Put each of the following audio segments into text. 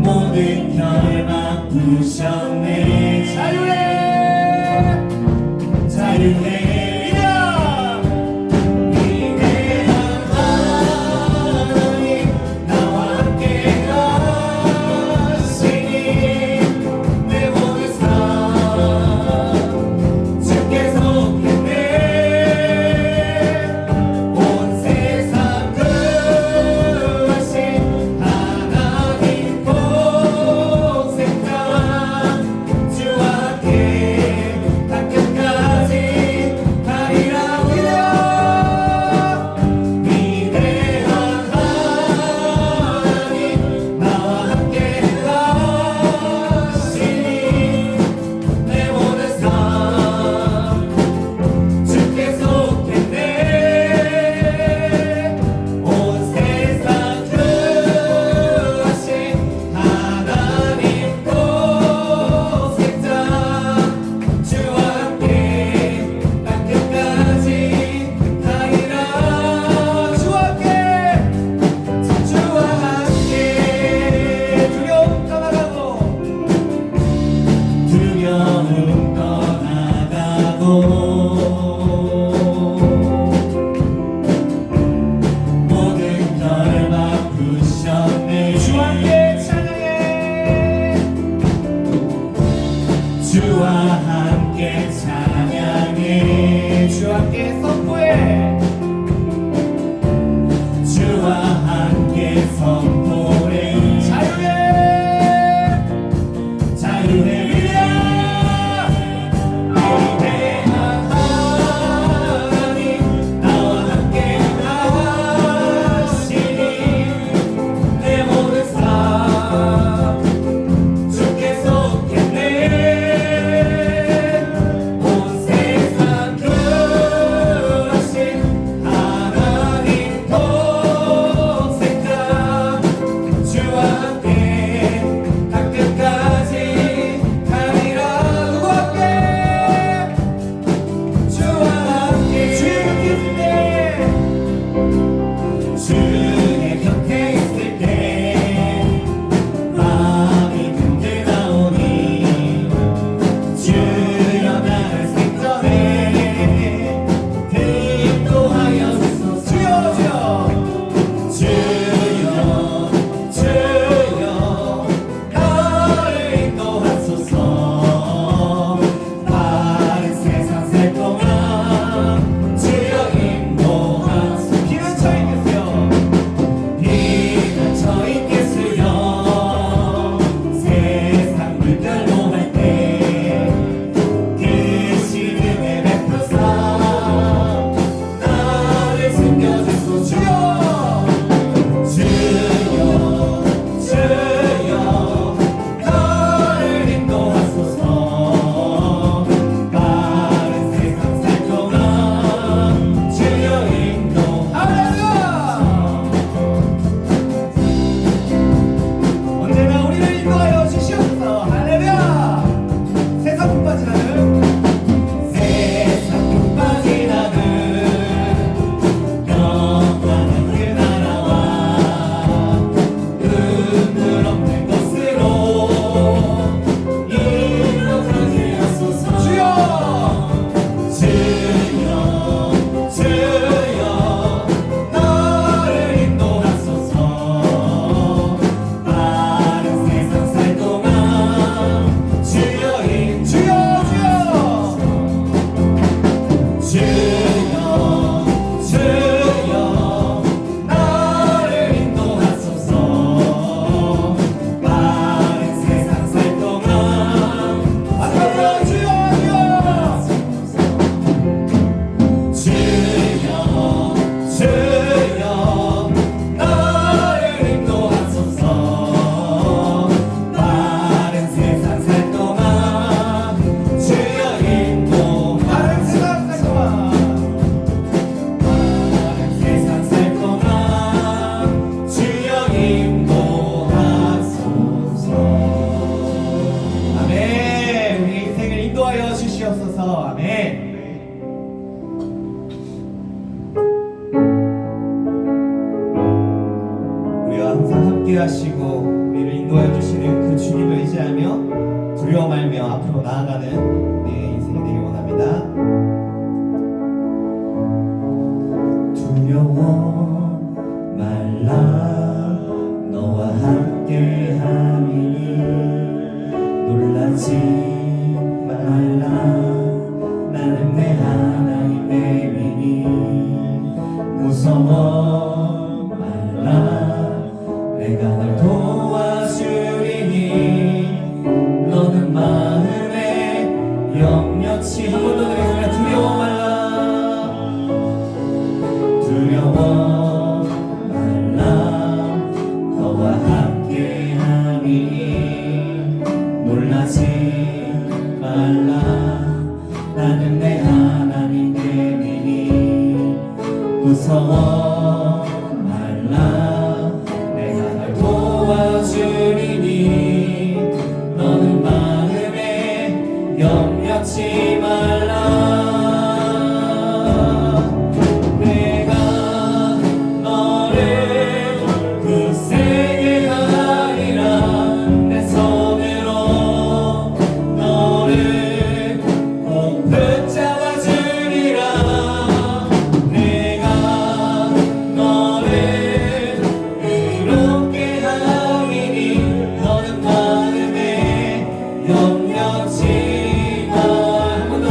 모든 결박 부셨네. 자유해 주와 함께 찬양해. 주와 함께 선포해. 주와 함께 선포해. 자유해 자유해. 주시옵소서. 아멘. 말라 나는 내 하나님 되리니 무서워 말라 내가 널 도와주리니 너는 마음에 염려치 말라 내가 너를 굳세게 하리라 내 손으로 너를 꼭 붙잡아 주리라 내가 너를 의롭게 하리니 너는 마음에 염려치 마 한 번 더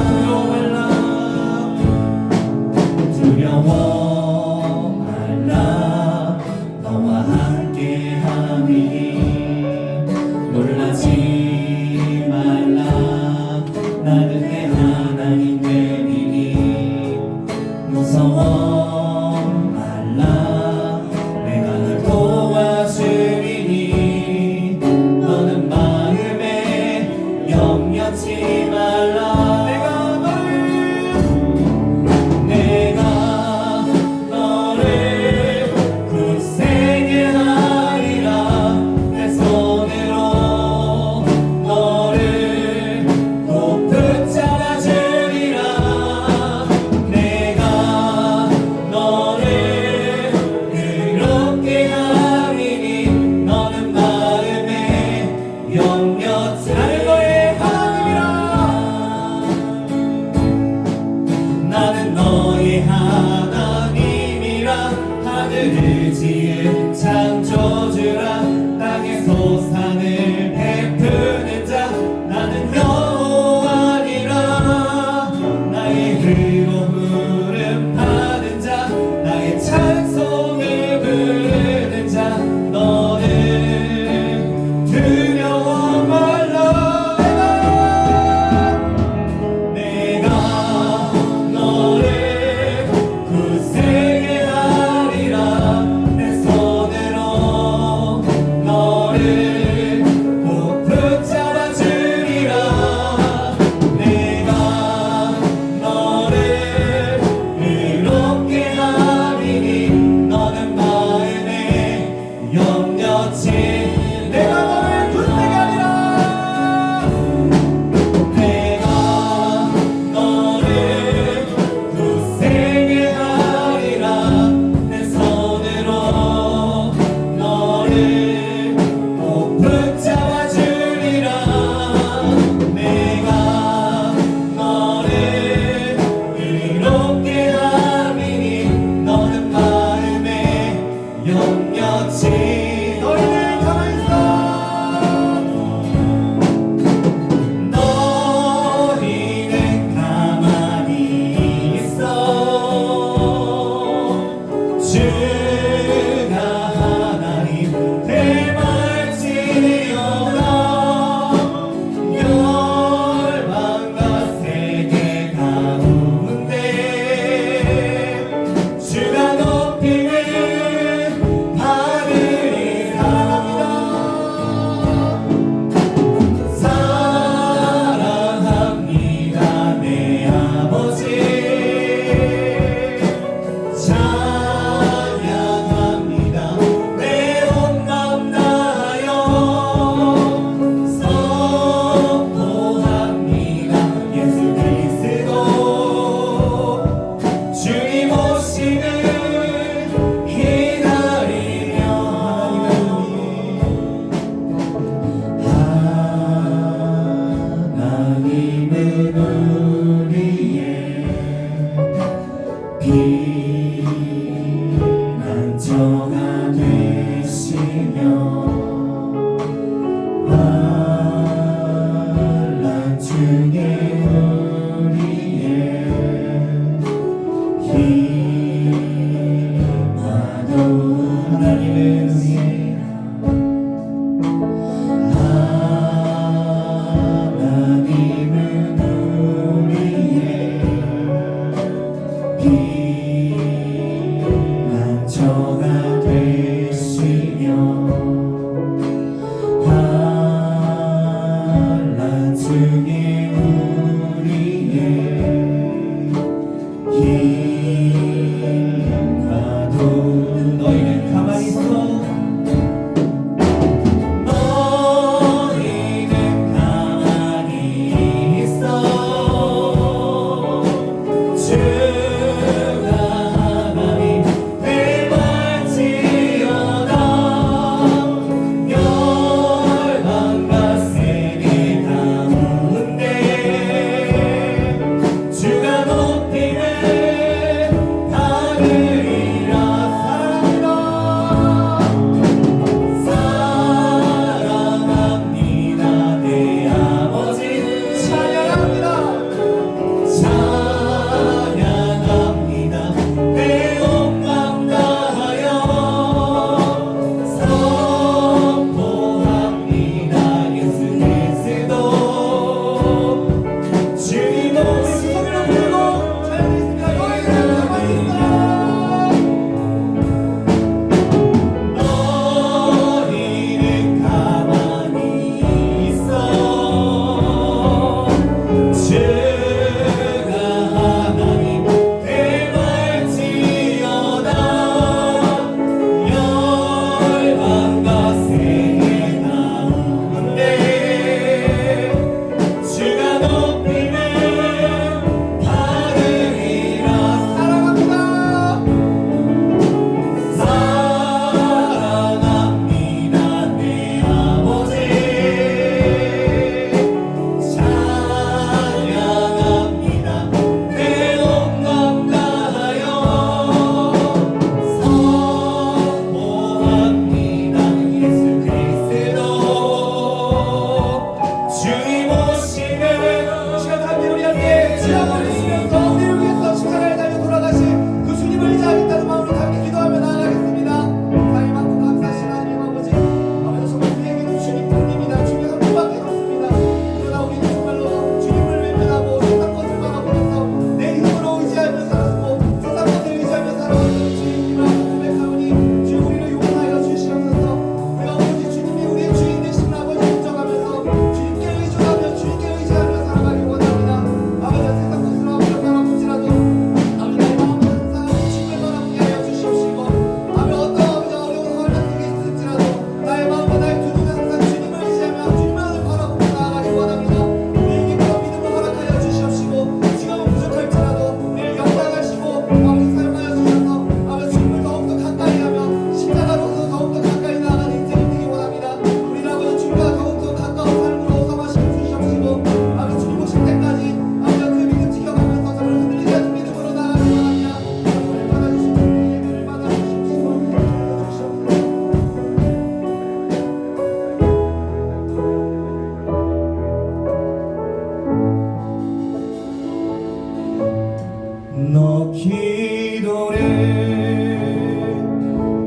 너 기도를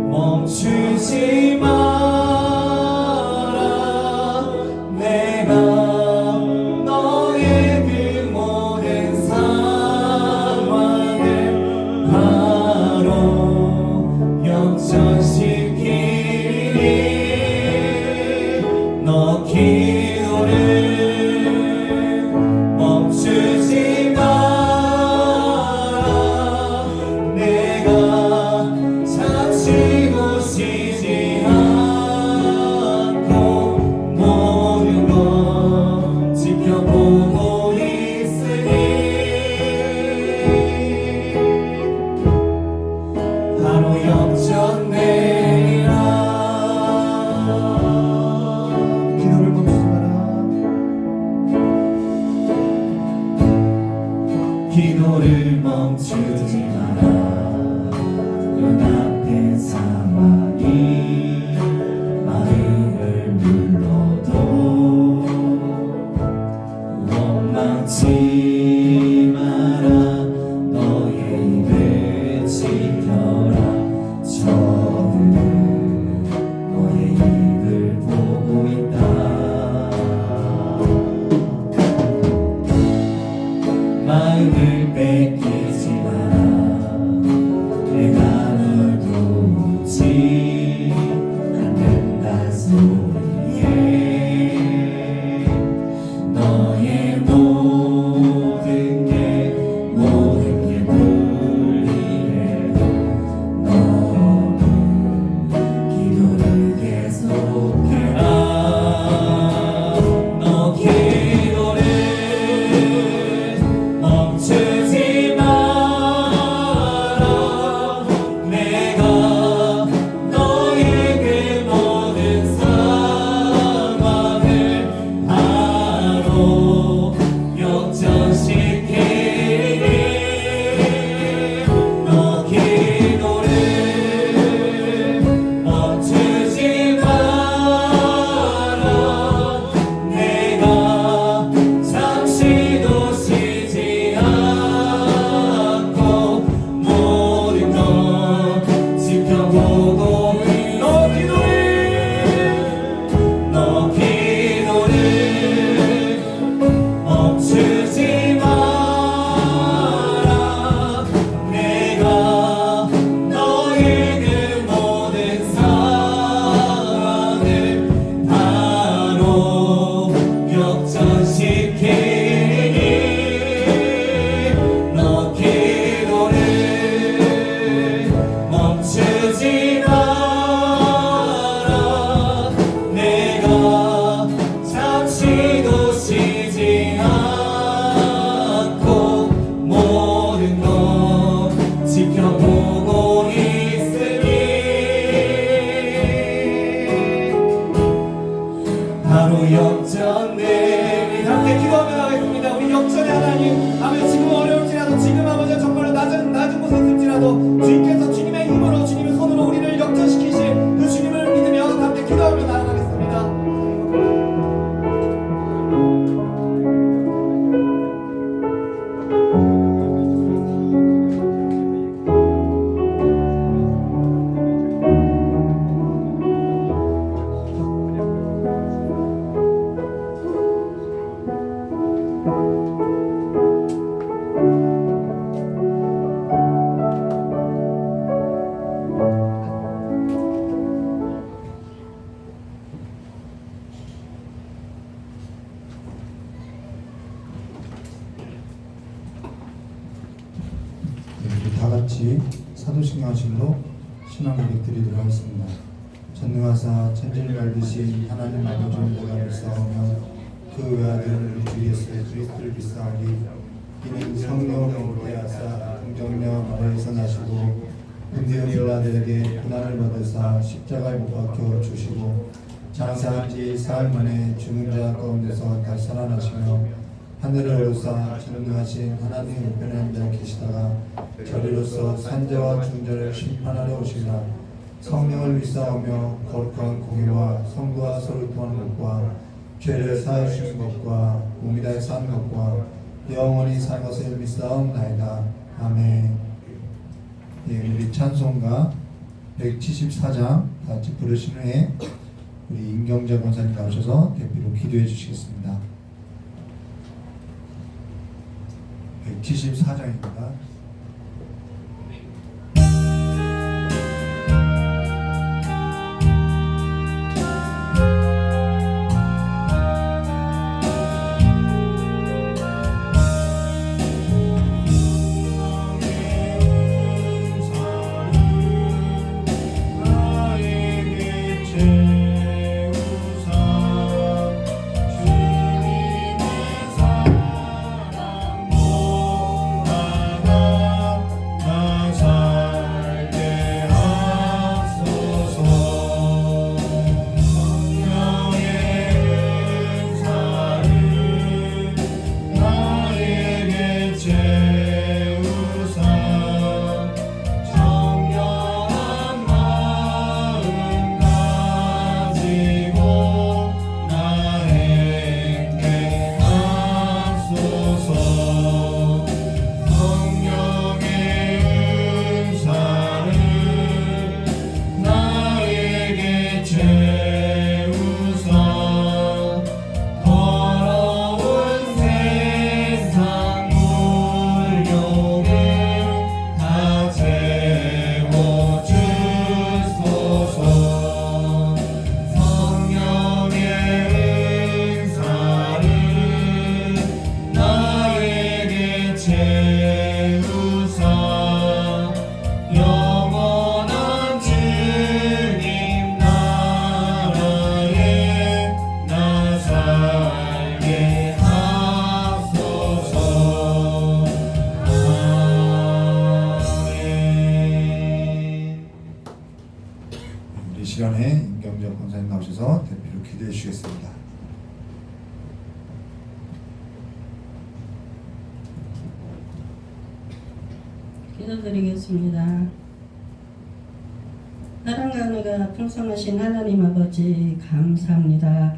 멈추지 마라. 내가 너의 그 모든 상황을 바로 역전시키리. 너 기도를 멈추지 마라. 내가 잠시도 쉬지 않고 모든 것 지켜보고 있으니 바로 역전되리라. 기도를 멈추지 마라. 기도를 멈추지 마라. 눈앞의 상황이 마음을 눌러도 원망치 마라. 너의 입을 지켜라. 저들은 너의 입을 보고 있다. 마음을 뺏기지 마라. 내가 널 도우지 않는다 소리에 너의 모든 게 불리해도 너는 기도를 계속해라. 너 기도를 멈추지 마라. 내가 너의 그 모든 상황을 바로 역전시키리. 너 기도를 멈추지 마라. 내가 잠시도 쉬지 않고 모든 것 지켜보고 너 기도를 멈추지 마라. 내가 너의 그 모든 상황을 바로 역전시키리. 너 기도를 멈추지 마라. 내가 잠시도 쉬지 않고 모든 것 지켜보고 있으니 바로 역전되리. 함께 기도하며 나가겠습니다. 우리 역전의 하나님, 아버지 지금 어려울지라도 지금 아버지 정말 낮은 곳에 있을지라도 주님께서 주님의 힘으로 주님의 손으로 우리를 역전시키실 그 주님을 믿으며 함께 기도하며 나아가겠습니다. 다 같이 사도신강실로 신앙 고백 드리도록 하겠습니다. 전능하사 천지를 만드신 하나님 아버지를 내가 믿사오며 그 외아들 우리 주 예수 그리스도를 믿사오니 이는 성령을 대하사 동정녀 마리아에서 나시고 본디오 빌라들에게 고난을 받으사 십자가에 못 박혀 주시고 장사한 지 사흘 만에 죽은 자 가운데서 다시 살아나시며 하늘을 오사 전능하신 하나님 우편에 앉아 계시다가 저리로서 산자와 중자를 심판하러 오시리라. 성령을 믿사오며 거룩한 공예와 성도와 서로 통하는 것과 죄를 사하시는 것과 몸이 다해 사는 것과 영원히 사는 것을 믿사옵나이다. 아멘. 예, 우리 찬송가 174장 다 같이 부르신 후에 우리 임경재 권사님 나오셔서 대표로 기도해 주시겠습니다. 174장입니다. 시간에 임경재 권사님 나오셔서 대표로 기도해 주시겠습니다. 기도드리겠습니다. 사랑과 은혜가 풍성하신 하나님 아버지 감사합니다.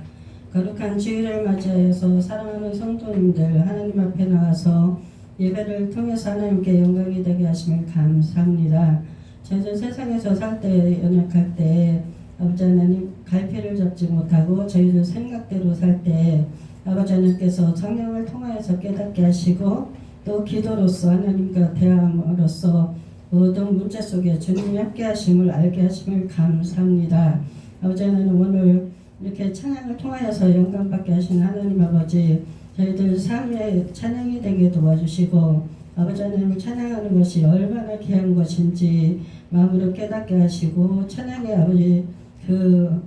거룩한 주일을 맞이하여서 사랑하는 성도님들 하나님 앞에 나와서 예배를 통해서 하나님께 영광이 되게 하심을 감사합니다. 저희들 세상에서 살 때 연약할 때 아버지 하나님 갈피를 잡지 못하고 저희들 생각대로 살 때 아버지 하나님께서 성령을 통하여서 깨닫게 하시고 또 기도로서 하나님과 대화함으로써 모든 문제 속에 주님이 함께 하심을 알게 하심을 감사합니다. 아버지 하나님 오늘 이렇게 찬양을 통하여서 영광받게 하신 하나님 아버지 저희들 삶의 찬양이 되게 도와주시고 아버지 하나님을 찬양하는 것이 얼마나 귀한 것인지 마음으로 깨닫게 하시고 찬양의 아버지 그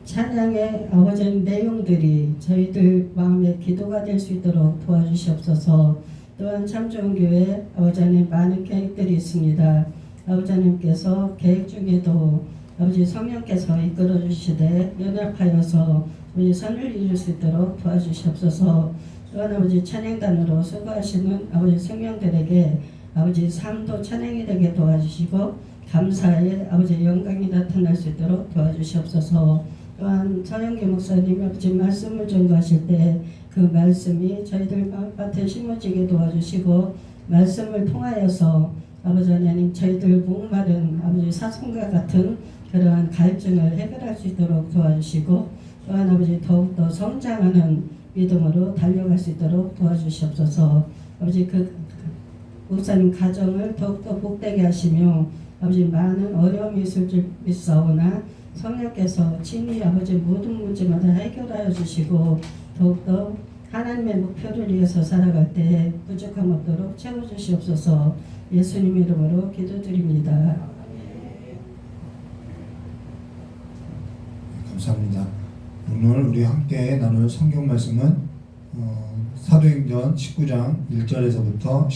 찬양의 아버지 내용들이 저희들 마음의 기도가 될 수 있도록 도와주시옵소서. 또한 참 좋은 교회 아버지 하나님 많은 계획들이 있습니다. 아버지 하나님께서 계획 중에도 아버지 성령께서 이끌어 주시되 연합하여서 우리 선을 이룰 수 있도록 도와주시옵소서. 또한 아버지 찬양단으로 수고하시는 아버지 성령들에게 아버지 삶도 찬양이 되게 도와주시고 감사의 아버지 영광이 나타날 수 있도록 도와주시옵소서. 또한 서영기 목사님 아버지 말씀을 전가하실 때 그 말씀이 저희들 마음밭에 심어지게 도와주시고 말씀을 통하여서 아버지 하나님 저희들 목마른 아버지 사슴과 같은 그러한 갈증을 해결할 수 있도록 도와주시고 또한 아버지 더욱더 성장하는 믿음으로 달려갈 수 있도록 도와주시옵소서. 아버지 그 목사님 가정을 더욱더 복되게 하시며 아버지 많은 어려움이 있사오나 성령께서 친히 아버지 모든 문제마다 해결하여 주시고 더욱더 하나님의 목표를 위해서 살아갈 때 부족함 없도록 채워주시옵소서. 예수님 이름으로 기도드립니다. 감사합니다. 오늘 우리 함께 나눌 성경 말씀은 사도행전 19장 1절에서부터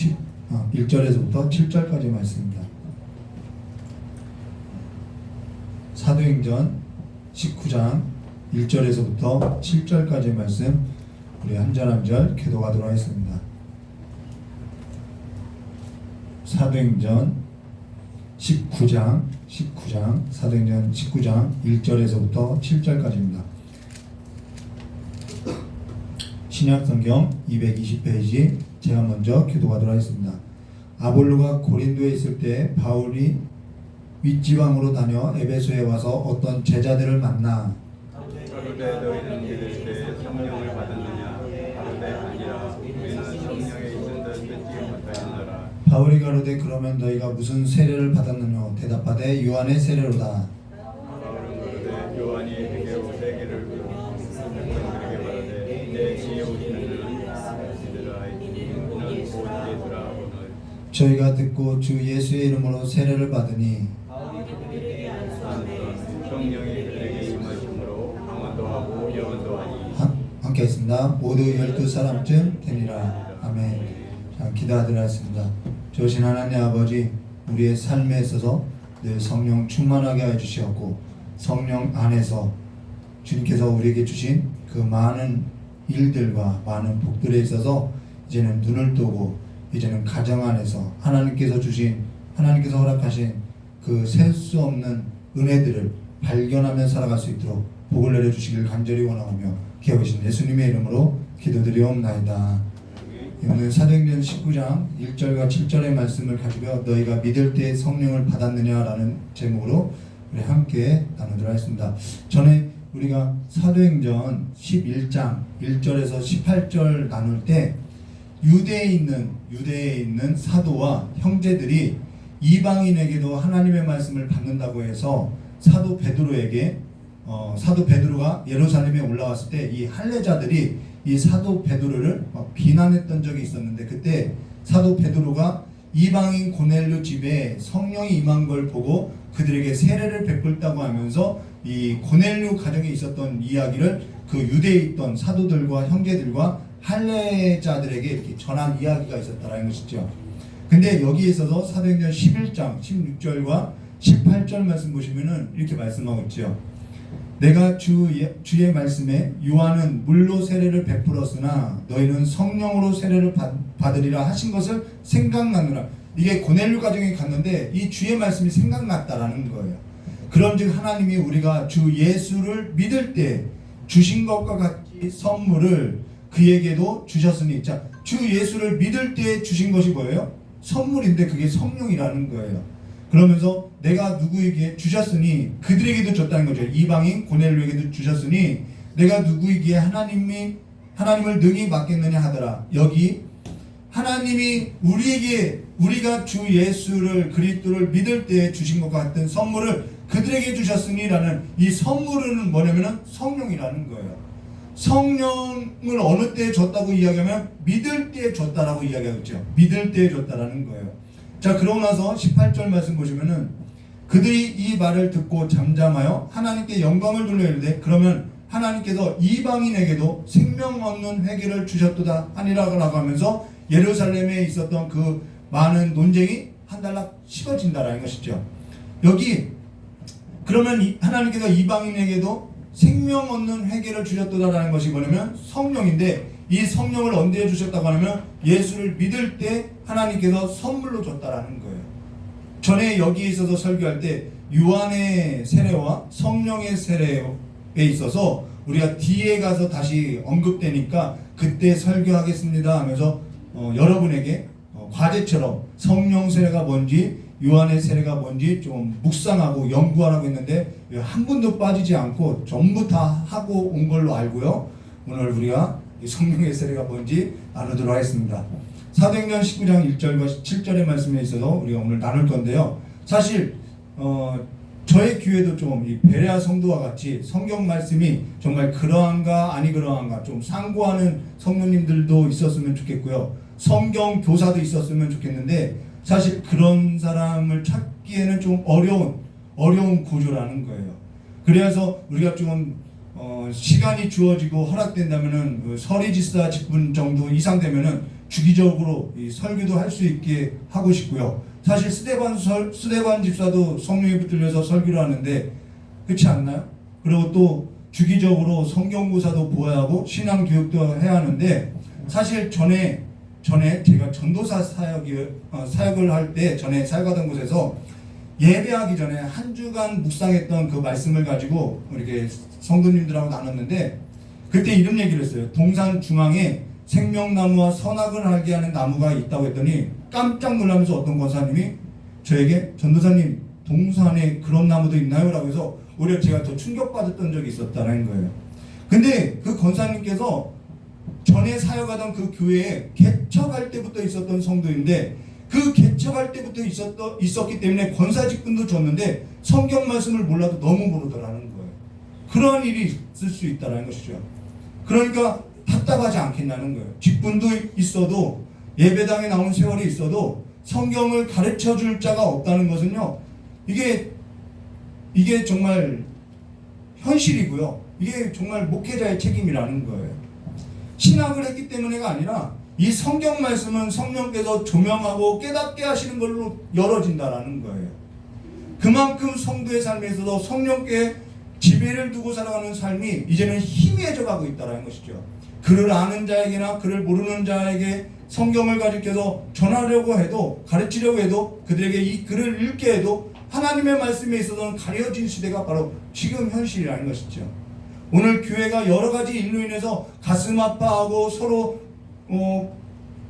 7절까지 말씀입니다. 사도행전 19장 1절에서부터 7절까지 말씀 우리 한 절 한 절 교도하도록 하겠습니다. 사도행전 19장 사도행전 19장 1절에서부터 7절까지입니다. 신약성경 220페이지 제가 먼저 교도하도록 하겠습니다. 아볼로가 고린도에 있을 때 바울이 윗지방으로 다녀 에베소에 와서 어떤 제자들을 만나 가로되 너희는 믿을 때 성령을 받았느냐? 가로되 아니라 우리는 성령에 있는 듯 듣지 못하였노라. 바울이 가로되 그러면 너희가 무슨 세례를 받았느냐? 대답하되 요한의 세례로다. 바울은 가로되 요한이 회개로 세계를 그에게 말하되 내 뒤에 오시는 이는 믿으라. 이는 곧 예수라 하거늘. 저희가 듣고 주 예수의 이름으로 세례를 받으니 성령이 그들에게 임하심으로 강원도 하고 영원도 하니. 함께 했습니다. 모두 12사람쯤 되니라. 아멘. 자, 기도하도록 좋으신 하나님 아버지, 우리의 삶에 있어서 늘 성령 충만하게 해주시었고 성령 안에서 주님께서 우리에게 주신 그 많은 일들과 많은 복들에 있어서 이제는 눈을 뜨고 이제는 가정 안에서 하나님께서 허락하신 그 셀 수 없는 은혜들을 발견하며 살아갈 수 있도록 복을 내려주시길 간절히 원하오며 기억하신 예수님의 이름으로 기도드리옵나이다. 오늘 사도행전 19장 1절과 7절의 말씀을 가지고 너희가 믿을 때 성령을 받았느냐라는 제목으로 우리 함께 나누도록 하겠습니다. 전에 우리가 사도행전 11장 1절에서 18절 나눌 때 유대에 있는 사도와 형제들이 이방인에게도 하나님의 말씀을 받는다고 해서 사도 베드로가 예루살렘에 올라왔을 때 이 할례자들이 이 사도 베드로를 비난했던 적이 있었는데, 그때 사도 베드로가 이방인 고넬료 집에 성령이 임한 걸 보고 그들에게 세례를 베풀다고 하면서 이 고넬료 가정에 있었던 이야기를 그 유대에 있던 사도들과 형제들과 할례자들에게 이렇게 전한 이야기가 있었다라는 것이죠. 근데 여기에 있어서 사도행전 11장 16절과 18절 말씀 보시면은 이렇게 말씀하고 있죠. 내가 주의 말씀에 요한은 물로 세례를 베풀었으나 너희는 성령으로 세례를 받으리라 하신 것을 생각나느라. 이게 고넬료 가정에 갔는데 이 주의 말씀이 생각났다라는 거예요. 그런즉 하나님이 우리가 주 예수를 믿을 때 주신 것과 같이 선물을 그에게도 주셨으니, 자, 주 예수를 믿을 때 주신 것이 뭐예요? 선물인데 그게 성령이라는 거예요. 그러면서 내가 누구에게 주셨으니 그들에게도 줬다는 거죠. 이방인 고넬료에게도 주셨으니 내가 누구에게 하나님을 능히 맡겠느냐 하더라. 여기 하나님이 우리가 주 예수를 그리스도를 믿을 때 주신 것 같은 선물을 그들에게 주셨으니라는 이 선물은 뭐냐면은 성령이라는 거예요. 성령을 어느 때에 줬다고 이야기하면 믿을 때에 줬다라고 이야기하죠. 믿을 때에 줬다라는 거예요. 자, 그러고 나서 18절 말씀 보시면은 그들이 이 말을 듣고 잠잠하여 하나님께 영광을 돌려 이르되 그러면 하나님께서 이방인에게도 생명 얻는 회개를 주셨도다 하니라고 하면서 예루살렘에 있었던 그 많은 논쟁이 한 달락 식어진다라는 것이죠. 여기 그러면 하나님께서 이방인에게도 생명 얻는 회개를 주셨다라는 것이 뭐냐면 성령인데, 이 성령을 언제 주셨다고 하면 예수를 믿을 때 하나님께서 선물로 줬다라는 거예요. 전에 여기에 있어서 설교할 때 요한의 세례와 성령의 세례에 있어서 우리가 뒤에 가서 다시 언급되니까 그때 설교하겠습니다 하면서 여러분에게 과제처럼 성령 세례가 뭔지 요한의 세례가 뭔지 좀 묵상하고 연구하라고 했는데 한 분도 빠지지 않고 전부 다 하고 온 걸로 알고요. 오늘 우리가 성령의 세례가 뭔지 나누도록 하겠습니다. 사도행전 19장 1절과 7절의 말씀에 있어서 우리가 오늘 나눌 건데요. 사실 저의 교회도 좀 이 베레아 성도와 같이 성경 말씀이 정말 그러한가 아니 그러한가 좀 상고하는 성도님들도 있었으면 좋겠고요. 성경 교사도 있었으면 좋겠는데 사실 그런 사람을 찾기에는 좀 어려운 구조라는 거예요. 그래서 우리가 좀 시간이 주어지고 허락된다면은 그 서리지사 직분 정도 이상 되면은 주기적으로 이 설교도 할 수 있게 하고 싶고요. 사실 스데반 집사도 성령이 붙들려서 설교를 하는데 그렇지 않나요? 그리고 또 주기적으로 성경고사도 보아야 하고 신앙 교육도 해야 하는데, 사실 전에 제가 전도사 사역을 할 때 전에 사역하던 곳에서 예배하기 전에 한 주간 묵상했던 그 말씀을 가지고 이렇게 성도님들하고 나눴는데 그때 이런 얘기를 했어요. 동산 중앙에 생명나무와 선악을 알게 하는 나무가 있다고 했더니 깜짝 놀라면서 어떤 권사님이 저에게 전도사님 동산에 그런 나무도 있나요? 라고 해서 오히려 제가 더 충격받았던 적이 있었다는 거예요. 근데 그 권사님께서 전에 사역하던 그 교회에 개척할 때부터 있었던 성도인데 그 개척할 때부터 있었기 때문에 권사 직분도 줬는데 성경 말씀을 몰라도 너무 모르더라는 거예요. 그러한 일이 있을 수 있다는 것이죠. 그러니까 답답하지 않겠냐는 거예요. 직분도 있어도 예배당에 나온 세월이 있어도 성경을 가르쳐 줄 자가 없다는 것은요, 이게 정말 현실이고요. 이게 정말 목회자의 책임이라는 거예요. 신학을 했기 때문에가 아니라 이 성경 말씀은 성령께서 조명하고 깨닫게 하시는 걸로 열어진다라는 거예요. 그만큼 성도의 삶에 있어서 성령께 지배를 두고 살아가는 삶이 이제는 희미해져 가고 있다는 것이죠. 그를 아는 자에게나 그를 모르는 자에게 성경을 가르쳐서 전하려고 해도, 가르치려고 해도, 그들에게 이 글을 읽게 해도 하나님의 말씀에 있어서는 가려진 시대가 바로 지금 현실이라는 것이죠. 오늘 교회가 여러 가지 일로 인해서 가슴 아파하고 서로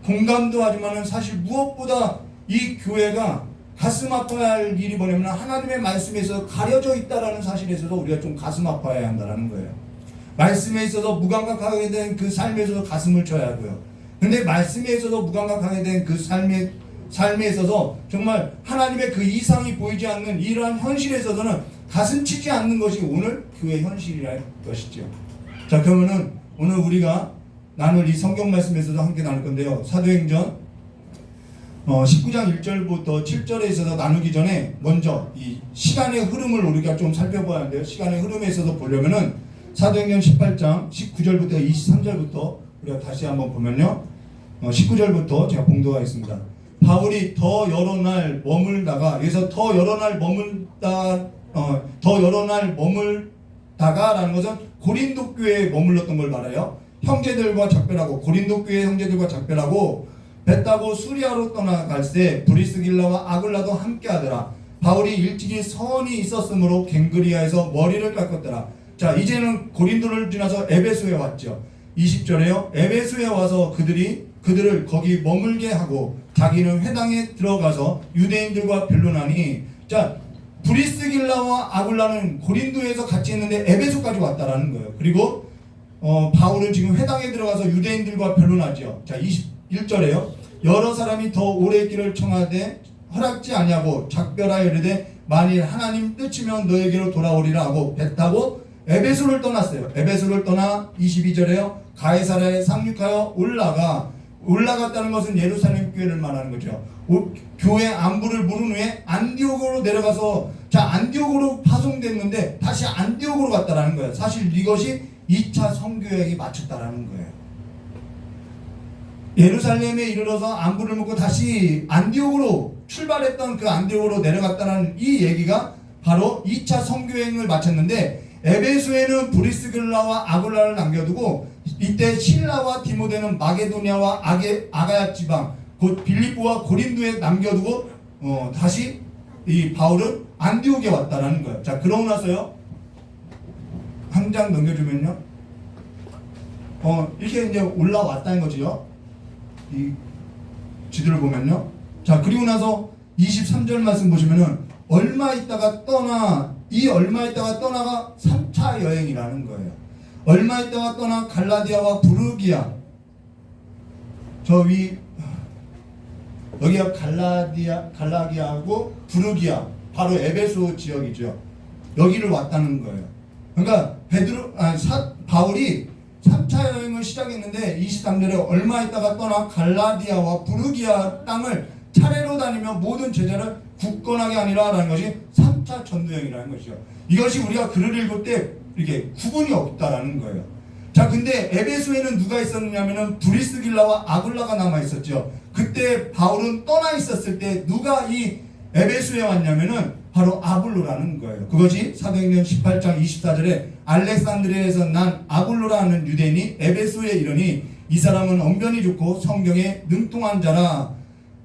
공감도 하지만은 사실 무엇보다 이 교회가 가슴 아파할 일이 뭐냐면 하나님의 말씀에 있어서 가려져 있다라는 사실에 있어서 우리가 좀 가슴 아파해야 한다는 거예요. 말씀에 있어서 무감각하게 된 그 삶에 있어서 가슴을 쳐야 하고요. 근데 말씀에 있어서 무감각하게 된 그 삶에 있어서 정말 하나님의 그 이상이 보이지 않는 이러한 현실에 있어서는 가슴 치지 않는 것이 오늘 교회 현실이라는 것이죠. 자, 그러면은 오늘 우리가 나눌 이 성경 말씀에 있어서 함께 나눌 건데요. 사도행전 19장 1절부터 7절에 있어서 나누기 전에 먼저 이 시간의 흐름을 우리가 좀 살펴봐야 하는데요. 시간의 흐름에 있어서 보려면은 사도행전 18장 19절부터 23절부터 우리가 다시 한번 보면요. 19절부터 제가 봉독하고 있습니다. 바울이 더 여러 날 머물다가, 여기서 더 여러 날 머물다가라는 것은 고린도 교회에 머물렀던 걸 말해요. 형제들과 작별하고, 고린도 교회 형제들과 작별하고 배 타고 수리아로 떠나갈새 브리스길라와 아굴라도 함께하더라. 바울이 일찍이 선이 있었으므로 갱그리아에서 머리를 깎았더라. 자, 이제는 고린도를 지나서 에베소에 왔죠. 20절에요. 에베소에 와서 그들을 거기 머물게 하고 자기는 회당에 들어가서 유대인들과 변론하니, 자, 브리스길라와 아굴라는 고린도에서 같이 있는데 에베소까지 왔다라는 거예요. 그리고 바울은 지금 회당에 들어가서 유대인들과 변론하죠. 자, 21절에요. 여러 사람이 더 오래 있기를 청하되 허락지 아니하고 작별하여 이르되 만일 하나님 뜻이면 너에게로 돌아오리라 하고 배 타고 에베소를 떠났어요. 에베소를 떠나 22절에요. 가이사랴에 상륙하여 올라갔다는 것은 예루살렘 교회를 말하는 거죠. 교회 안부를 물은 후에 안디옥으로 내려가서, 자, 안디옥으로 파송됐는데 다시 안디옥으로 갔다라는 거예요. 사실 이것이 2차 선교여행이 마쳤다라는 거예요. 예루살렘에 이르러서 안부를 묻고 다시 안디옥으로 출발했던 그 안디옥으로 내려갔다는 이 얘기가 바로 2차 선교여행을 마쳤는데, 에베소에는 브리스길라와 아굴라를 남겨두고 이때 실라와 디모데는 마게도냐와 아가야 지방 곧 빌립보와 고린도에 남겨두고 다시 이 바울은 안디옥에 왔다라는 거예요. 자, 그러고 나서요, 한 장 넘겨주면요, 이렇게 이제 올라왔다는 거지요. 이 지도를 보면요. 자, 그리고 나서 23절 말씀 보시면은 얼마 있다가 떠나가 3차 여행이라는 거예요. 얼마 있다가 떠나 갈라디아와 부르기아, 여기가 갈라디아하고 부르기아, 바로 에베소 지역이죠. 여기를 왔다는 거예요. 그러니까 바울이 3차 여행을 시작했는데 23절에 얼마 있다가 떠나 갈라디아와 부르기아 땅을 차례로 다니며 모든 제자를 굳건하게 하니라라는 것이 3차 전도여행이라는 것이죠. 이것이 우리가 글을 읽을 때 이렇게 구분이 없다라는 거예요. 자, 근데 에베소에는 누가 있었느냐면은 브리스길라와 아굴라가 남아 있었죠. 그때 바울은 떠나 있었을 때 누가 이 에베소에 왔냐면은 바로 아굴로라는 거예요. 그것이 사도행전 18장 24절에 알렉산드리아에서 난 아굴로라는 유대인이 에베소에 이르니 이 사람은 언변이 좋고 성경에 능통한 자라.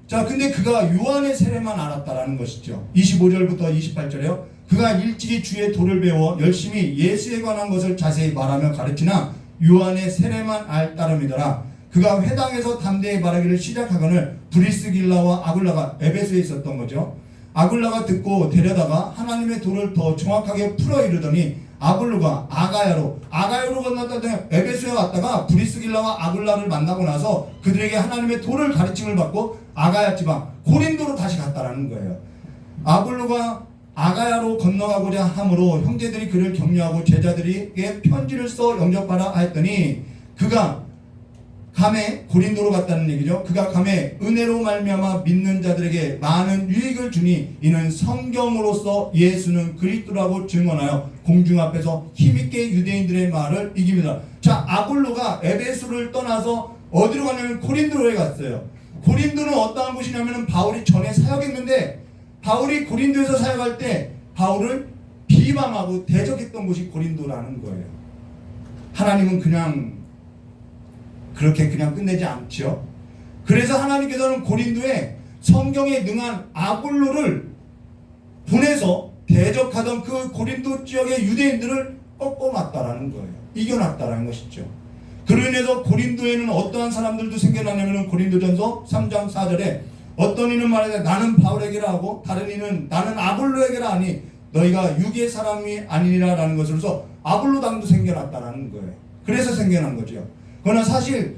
자, 근데 그가 요한의 세례만 알았다라는 것이죠. 25절부터 28절에요. 그가 일찍이 주의 도를 배워 열심히 예수에 관한 것을 자세히 말하며 가르치나 요한의 세례만 알 따름이더라. 그가 회당에서 담대히 말하기를 시작하거늘 브리스길라와 아굴라가 에베소에 있었던 거죠. 아굴라가 듣고 데려다가 하나님의 도를 더 정확하게 풀어 이르더니 아굴루가 아가야로 건너다가 에베소에 왔다가 브리스길라와 아굴라를 만나고 나서 그들에게 하나님의 도를 가르침을 받고 아가야 지방 고린도로 다시 갔다라는 거예요. 아굴루가 아가야로 건너가고자 함으로 형제들이 그를 격려하고 제자들에게 편지를 써 영접하라 하였더니 그가 감에 고린도로 갔다는 얘기죠. 그가 감에 은혜로 말미암아 믿는 자들에게 많은 유익을 주니 이는 성경으로서 예수는 그리스도라고 증언하여 공중 앞에서 힘있게 유대인들의 말을 이깁니다. 자, 아굴로가 에베소를 떠나서 어디로 가냐면 고린도로에 갔어요. 고린도는 어떠한 곳이냐면 바울이 전에 사역했는데 바울이 고린도에서 사역할 때 바울을 비방하고 대적했던 곳이 고린도라는 거예요. 하나님은 그냥 그렇게 그냥 끝내지 않죠. 그래서 하나님께서는 고린도에 성경에 능한 아굴로를 보내서 대적하던 그 고린도 지역의 유대인들을 꺾어놨다라는 거예요. 이겨놨다라는 것이죠. 그로 인해서 고린도에는 어떠한 사람들도 생겨나냐면 고린도전서 3장 4절에 어떤 이는 말하되 나는 바울에게라 하고 다른 이는 나는 아굴로에게라 하니 너희가 육의 사람이 아니니라 라는 것으로서 아굴로당도 생겨났다라는 거예요. 그래서 생겨난 거죠. 그러나 사실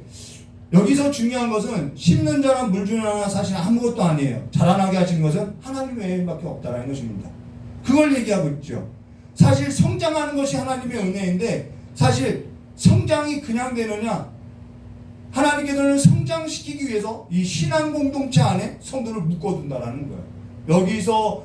여기서 중요한 것은 심는 자나 물 주는 자나 사실 아무것도 아니에요. 자라나게 하신 것은 하나님 외에밖에 없다라는 것입니다. 그걸 얘기하고 있죠. 사실 성장하는 것이 하나님의 은혜인데 사실 성장이 그냥 되느냐? 하나님께서는 성장시키기 위해서 이 신앙 공동체 안에 성도를 묶어둔다라는 거예요. 여기서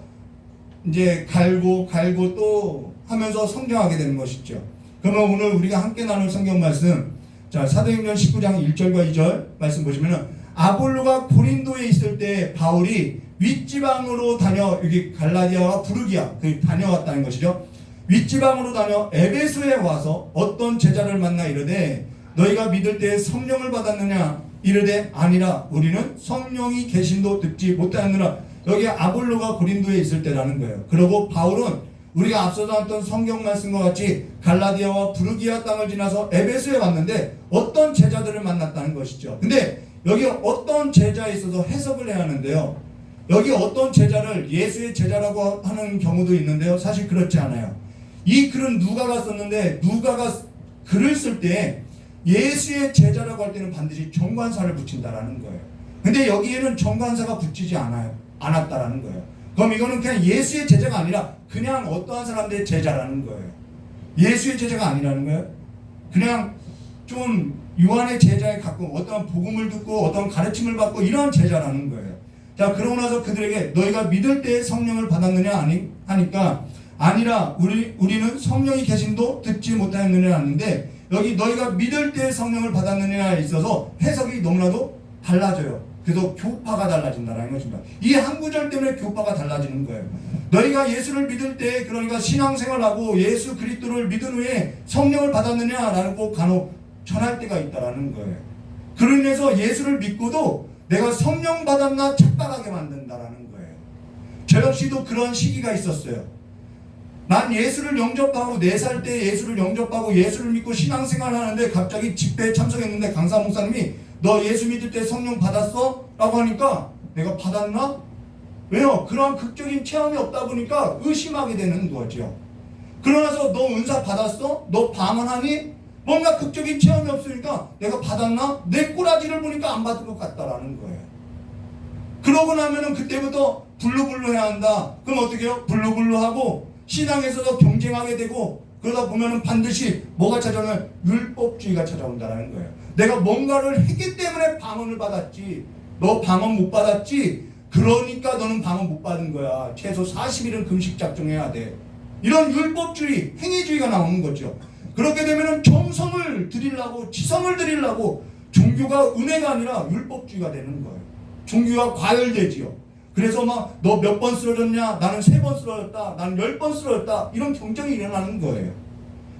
이제 갈고 또 하면서 성장하게 되는 것이죠. 그러면 오늘 우리가 함께 나눌 성경 말씀, 자, 사도행전 19장 1절과 2절 말씀 보시면은 아볼로가 고린도에 있을 때 바울이 윗지방으로 다녀, 여기 갈라디아와 부르기아 다녀왔다는 것이죠. 윗지방으로 다녀 에베소에 와서 어떤 제자를 만나 이르되 너희가 믿을 때 성령을 받았느냐? 이르되 아니라 우리는 성령이 계신도 듣지 못하였느라. 여기 아볼로가 고린도에 있을 때라는 거예요. 그리고 바울은 우리가 앞서 나왔던 성경 말씀과 같이 갈라디아와 부르기아 땅을 지나서 에베소에 왔는데 어떤 제자들을 만났다는 것이죠. 근데 여기 어떤 제자에 있어서 해석을 해야 하는데요. 여기 어떤 제자를 예수의 제자라고 하는 경우도 있는데요. 사실 그렇지 않아요. 이 글은 누가가 썼는데 누가가 글을 쓸 때 예수의 제자라고 할 때는 반드시 정관사를 붙인다라는 거예요. 근데 여기에는 정관사가 붙이지 않았다라는 거예요. 그럼 이거는 그냥 예수의 제자가 아니라 그냥 어떠한 사람들의 제자라는 거예요. 예수의 제자가 아니라는 거예요. 그냥 좀 요한의 제자에 가끔 어떠한 복음을 듣고 어떠한 가르침을 받고 이러한 제자라는 거예요. 자, 그러고 나서 그들에게 너희가 믿을 때 성령을 받았느냐 하니까 아니라 우리는 성령이 계신도 듣지 못하였느냐 하는데 여기 너희가 믿을 때 성령을 받았느냐에 있어서 해석이 너무나도 달라져요. 그래서 교파가 달라진다는 것입니다. 이 한 구절 때문에 교파가 달라지는 거예요. 너희가 예수를 믿을 때 그러니까 신앙생활하고 예수 그리스도를 믿은 후에 성령을 받았느냐라고 간혹 전할 때가 있다라는 거예요. 그로 인해서 예수를 믿고도 내가 성령 받았나 착각하게 만든다라는 거예요. 저 역시도 그런 시기가 있었어요. 난 예수를 영접하고 4살 때 예수를 영접하고 예수를 믿고 신앙생활을 하는데 갑자기 집회에 참석했는데 강사 목사님이 너 예수 믿을 때 성령 받았어? 라고 하니까 내가 받았나? 왜요? 그런 극적인 체험이 없다 보니까 의심하게 되는 거죠. 그러나서 너 은사 받았어? 너 방언하니? 뭔가 극적인 체험이 없으니까 내가 받았나? 내 꼬라지를 보니까 안 받은 것 같다라는 거예요. 그러고 나면은 그때부터 블루블루 해야 한다. 그럼 어떻게 해요? 블루블루 하고 신앙에서도 경쟁하게 되고 그러다 보면은 반드시 뭐가 찾아오면 율법주의가 찾아온다는 거예요. 내가 뭔가를 했기 때문에 방언을 받았지. 너 방언 못 받았지? 그러니까 너는 방언 못 받은 거야. 최소 40일은 금식 작정해야 돼. 이런 율법주의, 행위주의가 나오는 거죠. 그렇게 되면은 정성을 드리려고, 지성을 드리려고 종교가 은혜가 아니라 율법주의가 되는 거예요. 종교가 과열되지요. 그래서 막 너 몇 번 쓰러졌냐? 나는 3번 쓰러졌다. 나는 10번 쓰러졌다. 이런 경쟁이 일어나는 거예요.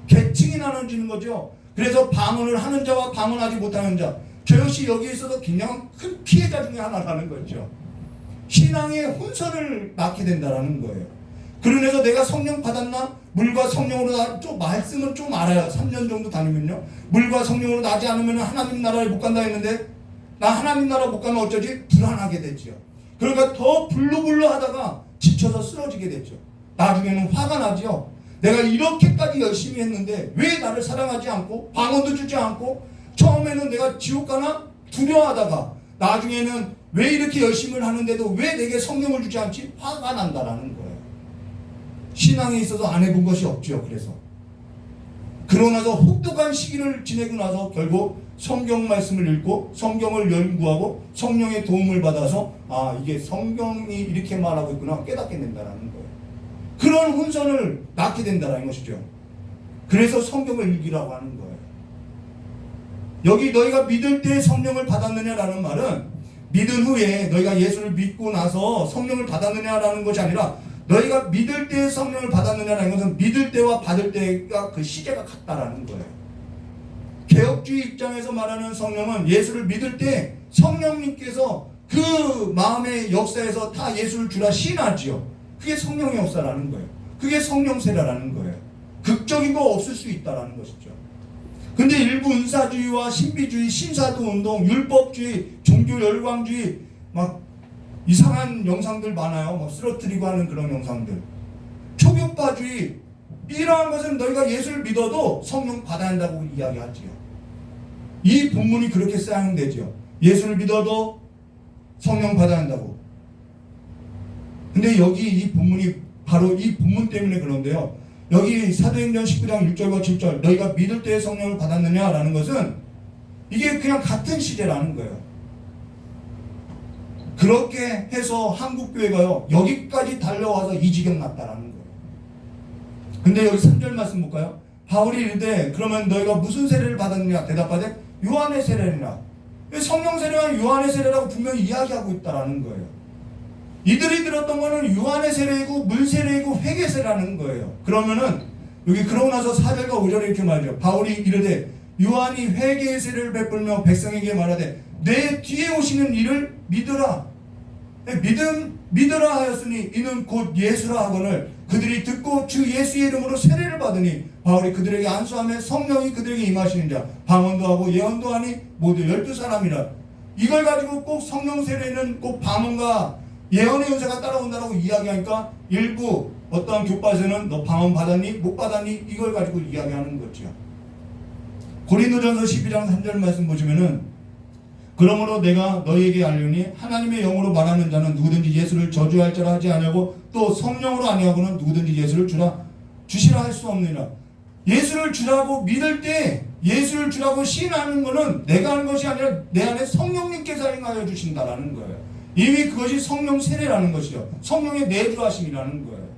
계층이 나눠지는 거죠. 그래서 방언을 하는 자와 방언하지 못하는 자. 저 역시 여기에 있어서 굉장히 큰 피해자 중에 하나라는 거죠. 신앙의 혼선을 낳게 된다는 거예요. 그러면서 내가 성령 받았나? 물과 성령으로 좀 말씀은 좀 알아요. 3년 정도 다니면요. 물과 성령으로 나지 않으면 하나님 나라에 못 간다 했는데 나 하나님 나라 못 가면 어쩌지? 불안하게 됐지요. 그러니까 더 불루불루 하다가 지쳐서 쓰러지게 됐죠. 나중에는 화가 나지요. 내가 이렇게까지 열심히 했는데 왜 나를 사랑하지 않고 방언도 주지 않고 처음에는 내가 지옥 가나 두려워하다가 나중에는 왜 이렇게 열심히 하는데도 왜 내게 성령을 주지 않지? 화가 난다라는 거예요. 신앙에 있어서 안 해본 것이 없죠. 그래서 그러고 나서 혹독한 시기를 지내고 나서 결국 성경 말씀을 읽고 성경을 연구하고 성령의 도움을 받아서 아 이게 성경이 이렇게 말하고 있구나 깨닫게 된다라는 거예요. 그런 혼선을 낳게 된다라는 것이죠. 그래서 성경을 읽으라고 하는 거예요. 여기 너희가 믿을 때 성령을 받았느냐라는 말은 믿은 후에 너희가 예수를 믿고 나서 성령을 받았느냐라는 것이 아니라 너희가 믿을 때 성령을 받았느냐라는 것은 믿을 때와 받을 때가 그 시제가 같다라는 거예요. 개혁주의 입장에서 말하는 성령은 예수를 믿을 때 성령님께서 그 마음의 역사에서 다 예수를 주라 시인하지요. 그게 성령의 역사라는 거예요. 그게 성령세라라는 거예요. 극적인 거 없을 수 있다라는 것이죠. 근데 일부 은사주의와 신비주의, 신사도운동, 율법주의, 종교열광주의 막 이상한 영상들 많아요. 막 쓰러뜨리고 하는 그런 영상들. 초교파주의 이러한 것은 너희가 예수를 믿어도 성령 받아야 한다고 이야기하지요. 이 본문이 그렇게 사용되죠. 예수를 믿어도 성령 받아야 한다고. 근데 여기 이 본문이 바로 이 본문 때문에 그런데요. 여기 사도행전 19장 6절과 7절 너희가 믿을 때에 성령을 받았느냐라는 것은 이게 그냥 같은 시제라는 거예요. 그렇게 해서 한국교회가요 여기까지 달려와서 이 지경 났다라는 거예요. 근데 여기 3절 말씀 볼까요? 바울이 이르되 그러면 너희가 무슨 세례를 받았느냐 대답하되 요한의 세례니라. 성령 세례와 요한의 세례라고 분명히 이야기하고 있다라는 거예요. 이들이 들었던 거는 요한의 세례이고 물 세례이고 회개 세례라는 거예요. 그러면은 여기 그러고 나서 4절과 5절에 이렇게 말이죠. 바울이 이르되 요한이 회개의 세례를 베풀며 백성에게 말하되 내 뒤에 오시는 이를 믿으라. 믿으라 하였으니 이는 곧 예수라 하거늘 그들이 듣고 주 예수의 이름으로 세례를 받으니 바울이 그들에게 안수하며 성령이 그들에게 임하시는 자 방언도 하고 예언도 하니 모두 12사람이라. 이걸 가지고 꼭 성령 세례는 꼭 방언과 예언의 은사가 따라온다라고 이야기하니까 일부 어떠한 교파에서는 너 방언 받았니? 못 받았니? 이걸 가지고 이야기하는 거죠. 고린도전서 12장 3절 말씀 보시면은 그러므로 내가 너희에게 알려니 하나님의 영으로 말하는 자는 누구든지 예수를 저주할 자라 하지 아니하고 또 성령으로 아니하고는 누구든지 예수를 주시라 할 수 없느니라. 예수를 주라고 믿을 때 예수를 주라고 시인하는 것은 내가 하는 것이 아니라 내 안에 성령님께서 행하여 주신다라는 거예요. 이미 그것이 성령 세례라는 것이죠. 성령의 내주하심이라는 거예요.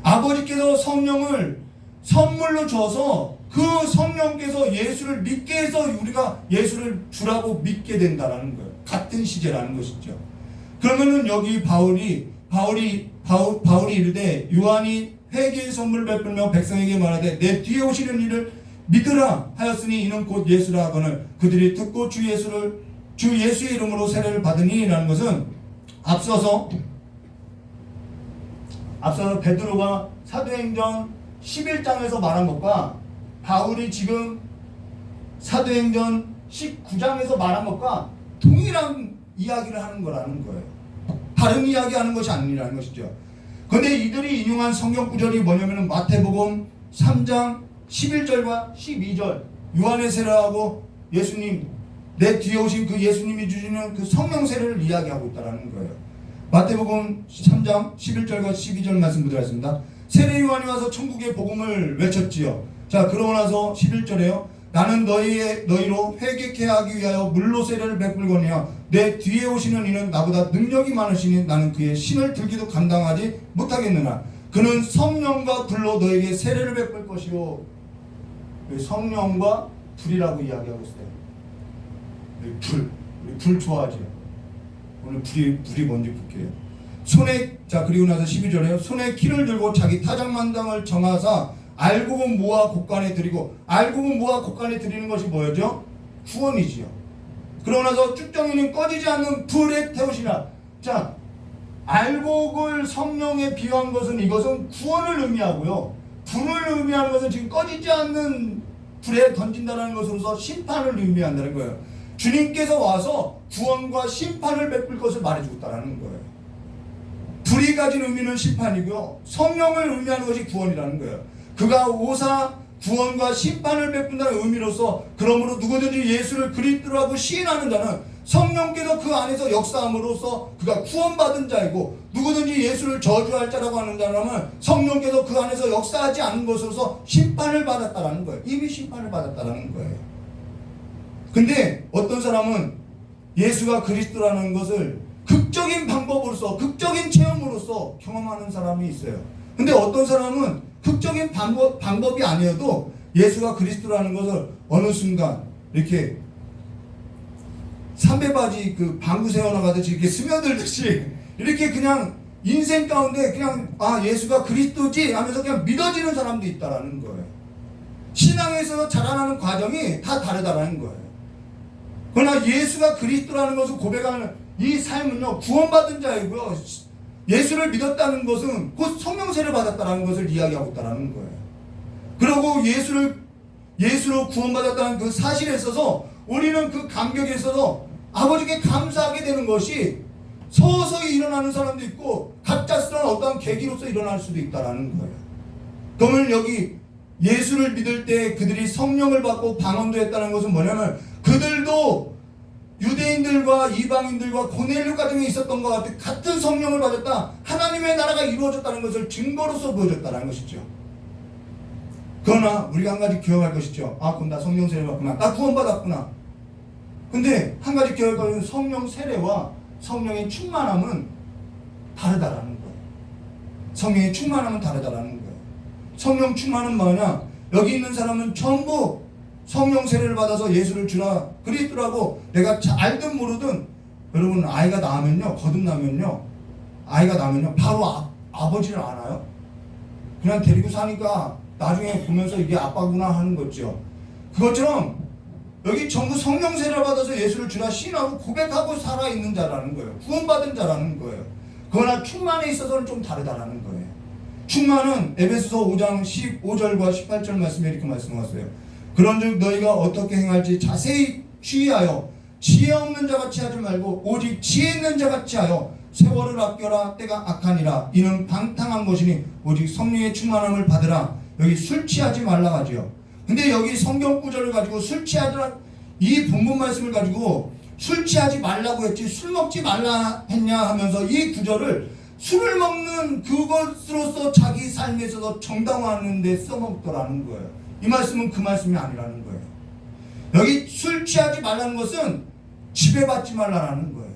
아버지께서 성령을 선물로 줘서 그 성령께서 예수를 믿게 해서 우리가 예수를 주라고 믿게 된다라는 거예요. 같은 시제라는 것이죠. 그러면은 여기 바울이 이르되 요한이 회개의 선물을 베풀며 백성에게 말하되 내 뒤에 오시는 이를 믿으라 하였으니 이는 곧 예수라 하거늘 그들이 듣고 주 예수의 이름으로 세례를 받으니 라는 것은 앞서서 베드로가 사도행전 11장에서 말한 것과 바울이 지금 사도행전 19장에서 말한 것과 동일한 이야기를 하는 거라는 거예요. 다른 이야기하는 것이 아니라는 것이죠. 그런데 이들이 인용한 성경 구절이 뭐냐면 마태복음 3장 11절과 12절 요한의 세례하고 예수님 내 뒤에 오신 그 예수님이 주시는 그 성령 세례를 이야기하고 있다는 거예요. 마태복음 3장 11절과 12절 말씀 보도록 하겠습니다. 세례 요한이 와서 천국의 복음을 외쳤지요. 자 그러고 나서 11절에요. 나는 너희로 회개케 하기 위하여 물로 세례를 베풀거니와 내 뒤에 오시는 이는 나보다 능력이 많으시니 나는 그의 신을 들기도 감당하지 못하겠느냐. 그는 성령과 불로 너에게 세례를 베풀 것이요. 성령과 불이라고 이야기하고 있어요. 불 좋아하죠. 오늘 불이 뭔지 볼게요. 그리고 나서 12절에요. 손에 키를 들고 자기 타작만당을 정하사 알곡은 모아 곡간에 드리고 알곡은 모아 곡간에 드리는 것이 뭐였죠? 구원이지요. 그러고 나서 쭉정이는 꺼지지 않는 불에 태우시나. 자 알곡을 성령에 비유한 것은 이것은 구원을 의미하고요. 불을 의미하는 것은 지금 꺼지지 않는 불에 던진다는 것으로서 심판을 의미한다는 거예요. 주님께서 와서 구원과 심판을 베풀 것을 말해주고 있다는 거예요. 불이 가진 의미는 심판이고요. 성령을 의미하는 것이 구원이라는 거예요. 그가 오사 구원과 심판을 베푼다는 의미로서 그러므로 누구든지 예수를 그리스도라고 시인하는 자는 성령께서 그 안에서 역사함으로써 그가 구원받은 자이고, 누구든지 예수를 저주할 자라고 하는 자라면 성령께서 그 안에서 역사하지 않은 것으로서 심판을 받았다라는 거예요. 이미 심판을 받았다라는 거예요. 근데 어떤 사람은 예수가 그리스도라는 것을 극적인 방법으로서, 극적인 체험으로서 경험하는 사람이 있어요. 근데 어떤 사람은 극적인 방법이 아니어도 예수가 그리스도라는 것을 어느 순간 이렇게 삼배바지 그 방구 세워나가듯이 이렇게 스며들듯이 이렇게 그냥 인생 가운데 그냥 예수가 그리스도지 하면서 그냥 믿어지는 사람도 있다라는 거예요. 신앙에서 자라나는 과정이 다 다르다라는 거예요. 그러나 예수가 그리스도라는 것을 고백하는 이 삶은요, 구원받은 자이고요, 예수를 믿었다는 것은 곧 성령세를 받았다는 것을 이야기하고 있다는 거예요. 그리고 예수로 구원받았다는 그 사실에 있어서 우리는 그 감격에 있어서 아버지께 감사하게 되는 것이 서서히 일어나는 사람도 있고 갑작스러운 어떠한 계기로서 일어날 수도 있다는 거예요. 그러면 여기 예수를 믿을 때 그들이 성령을 받고 방언도 했다는 것은 뭐냐면, 그들도 유대인들과 이방인들과 고넬료 가정에 있었던 것 같은 성령을 받았다, 하나님의 나라가 이루어졌다는 것을 증거로서 보여줬다는 것이죠. 그러나 우리가 한 가지 기억할 것이죠. 그럼 나 성령 세례 받구나, 나 구원받았구나. 근데 한 가지 기억할 것은 성령 세례와 성령의 충만함은 다르다라는 거예요. 성령의 충만함은 다르다라는 거예요. 성령 충만은 뭐냐? 여기 있는 사람은 전부 성령 세례를 받아서 예수를 주라 그리스도라고 내가 알든 모르든, 여러분 아이가 낳으면요, 거듭나면요, 아이가 낳으면요 바로 아버지를 알아요. 그냥 데리고 사니까 나중에 보면서 이게 아빠구나 하는 거죠. 그것처럼 여기 전부 성령 세례를 받아서 예수를 주라 시인하고 고백하고 살아있는 자라는 거예요. 구원받은 자라는 거예요. 그러나 충만에 있어서는 좀 다르다라는 거예요. 충만은 에베소서 5장 15절과 18절 말씀에 이렇게 말씀하세요. 그런즉 너희가 어떻게 행할지 자세히 주의하여 지혜 없는 자같이 하지 말고 오직 지혜 있는 자같이 하여 세월을 아껴라, 때가 악하니라. 이는 방탕한 것이니 오직 성령의 충만함을 받으라. 여기 술 취하지 말라 하지요. 근데 여기 성경 구절을 가지고 술 취하라, 이 본문 말씀을 가지고 술 취하지 말라고 했지 술 먹지 말라 했냐 하면서 이 구절을 술을 먹는 그것으로서 자기 삶에 있어서 정당화하는 데 써먹더라는 거예요. 이 말씀은 그 말씀이 아니라는 거예요. 여기 술 취하지 말라는 것은 지배받지 말라는 거예요.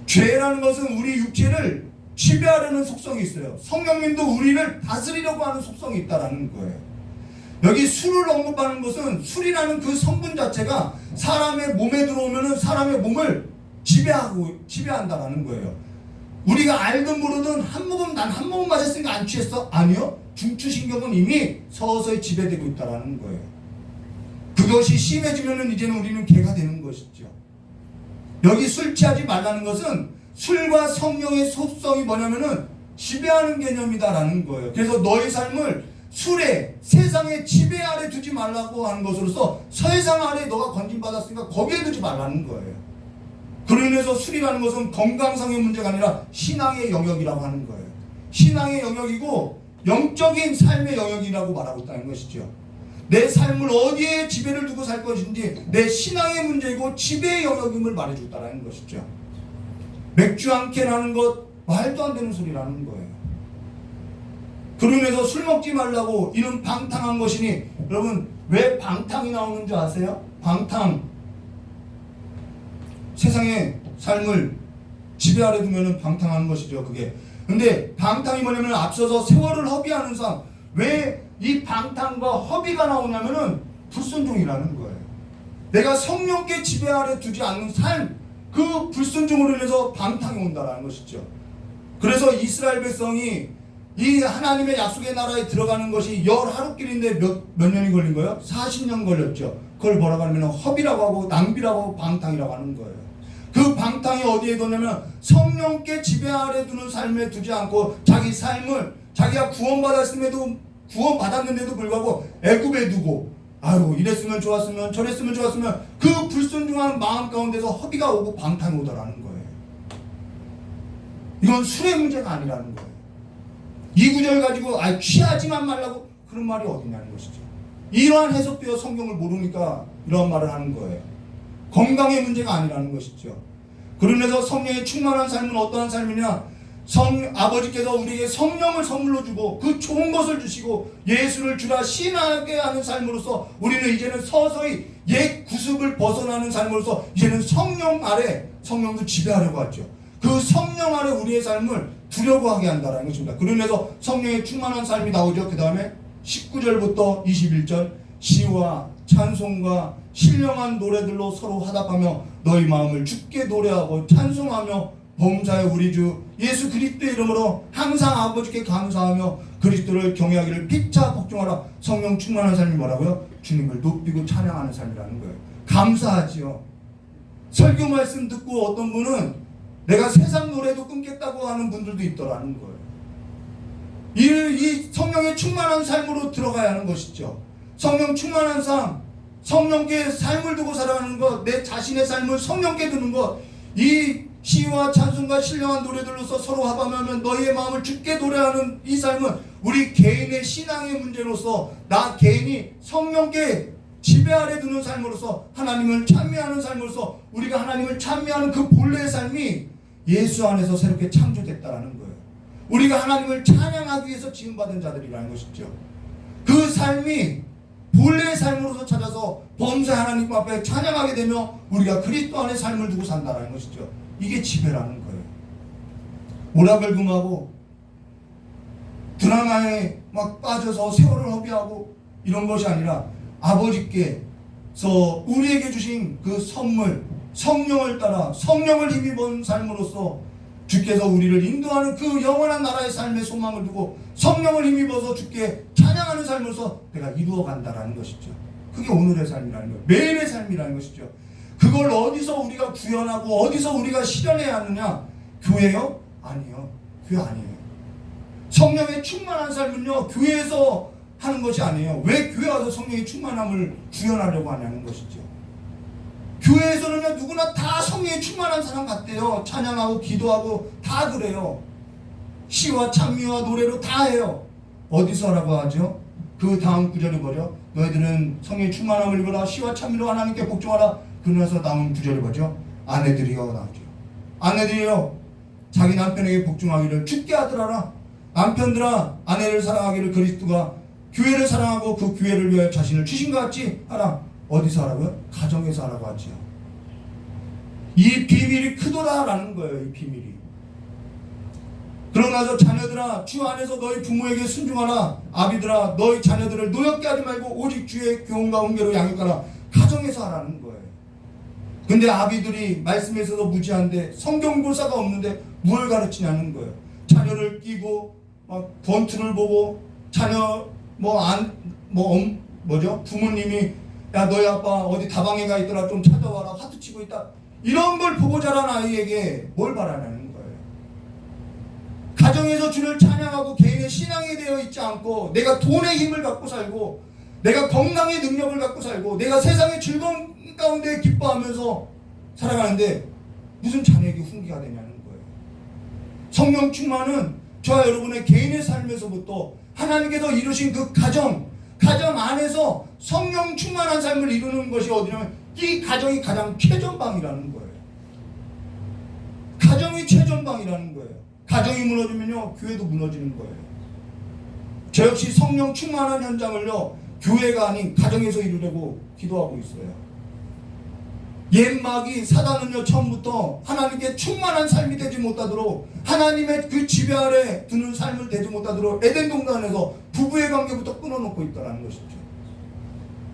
죄라는 것은 우리 육체를 지배하려는 속성이 있어요. 성령님도 우리를 다스리려고 하는 속성이 있다는 거예요. 여기 술을 언급하는 것은 술이라는 그 성분 자체가 사람의 몸에 들어오면 사람의 몸을 지배한다는 거예요. 우리가 알든 모르든 난 한 모금 마셨으니까 안 취했어? 아니요. 중추신경은 이미 서서히 지배되고 있다는 거예요. 그것이 심해지면 이제는 우리는 개가 되는 것이죠. 여기 술 취하지 말라는 것은 술과 성령의 속성이 뭐냐면은 지배하는 개념이다라는 거예요. 그래서 너의 삶을 술에, 세상의 지배 아래 두지 말라고 하는 것으로서 세상 아래 너가 건진받았으니까 거기에 두지 말라는 거예요. 그로 인해서 술이라는 것은 건강상의 문제가 아니라 신앙의 영역이라고 하는 거예요. 신앙의 영역이고 영적인 삶의 영역이라고 말하고 있다는 것이죠. 내 삶을 어디에 지배를 두고 살 것인지 내 신앙의 문제이고 지배의 영역임을 말해줬다는 것이죠. 맥주 한 캔하는 것 말도 안 되는 소리라는 거예요. 그로 인해서 술 먹지 말라고, 이는 방탕한 것이니. 여러분 왜 방탕이 나오는 줄 아세요? 방탕, 세상의 삶을 지배 아래 두면 방탕하는 것이죠. 그게. 근데 방탕이 뭐냐면 앞서서 세월을 허비하는 삶. 왜 이 방탕과 허비가 나오냐면은 불순종이라는 거예요. 내가 성령께 지배 아래 두지 않는 삶, 그 불순종으로 인해서 방탕이 온다는 것이죠. 그래서 이스라엘 백성이 이 하나님의 약속의 나라에 들어가는 것이 10하루길인데 몇 년이 걸린 거예요? 40년 걸렸죠. 그걸 뭐라고 하면 허비라고 하고 낭비라고 하고 방탕이라고 하는 거예요. 그 방탕 방탕이 어디에 두냐면 성령께 지배 아래 두는 삶에 두지 않고 자기 삶을 자기가 구원받았는데도 불구하고 애굽에 두고 아유 이랬으면 좋았으면 저랬으면 좋았으면 그 불순종한 마음 가운데서 허비가 오고 방탕이 오더라는 거예요. 이건 술의 문제가 아니라는 거예요. 이 구절 가지고 취하지만 말라고 그런 말이 어디냐는 것이죠. 이러한 해석되어 성경을 모르니까 이런 말을 하는 거예요. 건강의 문제가 아니라는 것이죠. 그러면서 성령의 충만한 삶은 어떠한 삶이냐? 아버지께서 우리에게 성령을 선물로 주고 그 좋은 것을 주시고 예수를 주라 신하게 하는 삶으로서 우리는 이제는 서서히 옛 구습을 벗어나는 삶으로서 이제는 성령 아래 성령도 지배하려고 하죠. 그 성령 아래 우리의 삶을 두려고 하게 한다는 것입니다. 그러면서 성령의 충만한 삶이 나오죠. 그 다음에 19절부터 21절 시와 찬송과 신령한 노래들로 서로 화답하며 너희 마음을 주께 노래하고 찬송하며 범사의 우리 주 예수 그리스도의 이름으로 항상 아버지께 감사하며 그리스도를 경외하기를 피차 복종하라. 성령 충만한 삶이 뭐라고요? 주님을 높이고 찬양하는 삶이라는 거예요. 감사하지요. 설교 말씀 듣고 어떤 분은 내가 세상 노래도 끊겠다고 하는 분들도 있더라는 거예요. 이 성령의 충만한 삶으로 들어가야 하는 것이죠. 성령 충만한 삶, 성령께 삶을 두고 살아가는 것, 내 자신의 삶을 성령께 두는 것, 이 시와 찬송과 신령한 노래들로서 서로 합하면 너희의 마음을 주께 노래하는 이 삶은 우리 개인의 신앙의 문제로서 나 개인이 성령께 지배 아래 두는 삶으로서 하나님을 찬미하는 삶으로서 우리가 하나님을 찬미하는 그 본래의 삶이 예수 안에서 새롭게 창조됐다라는 거예요. 우리가 하나님을 찬양하기 위해서 지음받은 자들이라는 것이죠. 그 삶이 본래의 삶으로서 찾아서 범사 하나님 앞에 찬양하게 되며 우리가 그리스도 안에 삶을 두고 산다라는 것이죠. 이게 지배라는 거예요. 오락을 금하고 드라마에 막 빠져서 세월을 허비하고 이런 것이 아니라 아버지께서 우리에게 주신 그 선물 성령을 따라 성령을 힘입은 삶으로서 주께서 우리를 인도하는 그 영원한 나라의 삶의 소망을 두고 성령을 힘입어서 주께 찬양하는 삶으로서 내가 이루어간다라는 것이죠. 그게 오늘의 삶이라는 거예요. 매일의 삶이라는 것이죠. 그걸 어디서 우리가 구현하고 어디서 우리가 실현해야 하느냐? 교회요? 아니요. 교회 아니에요. 성령의 충만한 삶은요 교회에서 하는 것이 아니에요. 왜 교회 와서 성령의 충만함을 구현하려고 하냐는 것이죠. 교회에서는요 누구나 다 성령의 충만한 사람 같대요. 찬양하고 기도하고 다 그래요. 시와 찬미와 노래로 다 해요. 어디서 하라고 하죠? 그 다음 구절이 뭐죠? 너희들은 성령의 충만함을 입어라 시와 찬미로 하나님께 복종하라. 그러면서 다음 구절이 뭐죠? 아내들이여 나오죠. 아내들이여 자기 남편에게 복종하기를 주께 하더라라. 남편들아 아내를 사랑하기를 그리스도가 교회를 사랑하고 그 교회를 위하여 자신을 주신 것 같이 하라. 어디서 하라고요? 가정에서 하라고 하지요. 이 비밀이 크도다라는 거예요. 이 비밀이. 그러고 나서 자녀들아 주 안에서 너희 부모에게 순종하라. 아비들아 너희 자녀들을 노엽게 하지 말고 오직 주의 교훈과 훈계로 양육하라. 가정에서 하라는 거예요. 근데 아비들이 말씀에 있어서 무지한데 성경교사가 없는데 뭘 가르치냐는 거예요. 자녀를 끼고 막 번트를 보고 자녀 부모님이 야 너희 아빠 어디 다방에 가 있더라 좀 찾아와라 화투 치고 있다 이런 걸 보고 자란 아이에게 뭘 바라냐는 거예요. 가정에서 주를 찬양하고 개인의 신앙이 되어 있지 않고 내가 돈의 힘을 갖고 살고 내가 건강의 능력을 갖고 살고 내가 세상의 즐거움 가운데 기뻐하면서 살아가는데 무슨 자녀에게 훈계가 되냐는 거예요. 성령 충만은 저와 여러분의 개인의 삶에서부터 하나님께서 이루신 그 가정 안에서 성령 충만한 삶을 이루는 것이 어디냐면 이 가정이 가장 최전방이라는 거예요. 가정이 최전방이라는 거예요. 가정이 무너지면요 교회도 무너지는 거예요. 저 역시 성령 충만한 현장을요 교회가 아닌 가정에서 이루려고 기도하고 있어요. 옛 마귀 사단은요 처음부터 하나님께 충만한 삶이 되지 못하도록 하나님의 그 지배 아래 두는 삶을 되지 못하도록 에덴 동산에서 부부의 관계부터 끊어놓고 있다는 것이죠.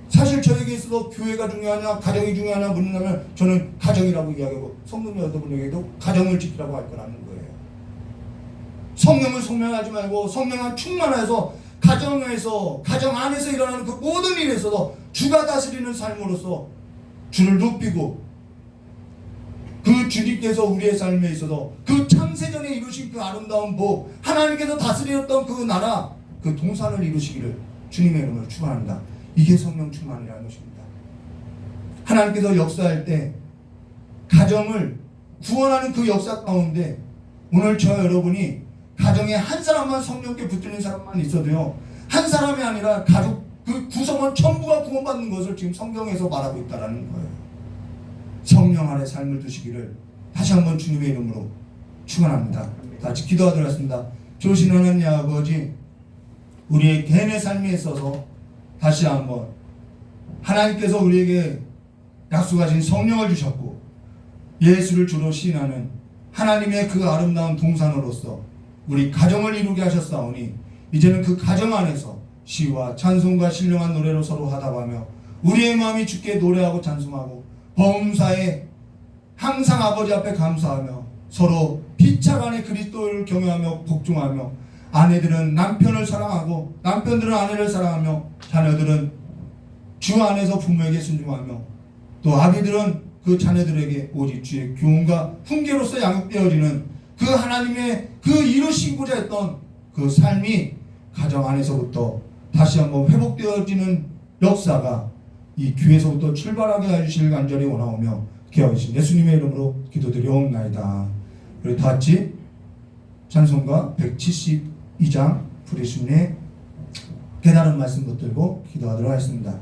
사실 저에게 있어서 교회가 중요하냐 가정이 중요하냐 묻는다면 저는 가정이라고 이야기하고 성도님 여러분에게도 가정을 지키라고 할 거라는 거예요. 성령을 소명하지 말고 성령을 충만해서 가정 안에서 일어나는 그 모든 일에 있어서 주가 다스리는 삶으로서 주를 높이고 그 주님께서 우리의 삶에 있어서 그 창세전에 이루신 그 아름다운 복, 하나님께서 다스렸던 그 나라, 그 동산을 이루시기를 주님의 이름으로 축원합니다. 이게 성령 충만이라는 것입니다. 하나님께서 역사할 때 가정을 구원하는 그 역사 가운데 오늘 저 여러분이 가정에 한 사람만 성령께 붙들린 사람만 있어도요, 한 사람이 아니라 가족 그 구성원 전부가 구원받는 것을 지금 성경에서 말하고 있다는 거예요. 성령 안에 삶을 두시기를 다시 한번 주님의 이름으로 축원합니다. 같이 기도하도록 하겠습니다. 좋으신 하나님 아버지, 우리의 개인의 삶에 있어서 다시 한번 하나님께서 우리에게 약속하신 성령을 주셨고 예수를 주로 시인하는 하나님의 그 아름다운 동산으로서 우리 가정을 이루게 하셨사오니 이제는 그 가정 안에서 시와 찬송과 신령한 노래로 서로 화답하며 우리의 마음이 주께 노래하고 찬송하고 범사에 항상 아버지 앞에 감사하며 서로 피차간에 그리스도를 경외하며 복종하며 아내들은 남편을 사랑하고 남편들은 아내를 사랑하며 자녀들은 주 안에서 부모에게 순종하며 또 아비들은 그 자녀들에게 오직 주의 교훈과 훈계로서 양육되어지는 그 하나님의 그 이루시고자 했던 그 삶이 가정 안에서부터 다시 한번 회복되어지는 역사가 이 교회에서부터 출발하게 해주실 간절히 원하오며 기억하신 예수님의 이름으로 기도드리옵나이다. 우리 다 같이 찬송가 172장 부르심의 깨달은 말씀 붙들고 기도하도록 하겠습니다.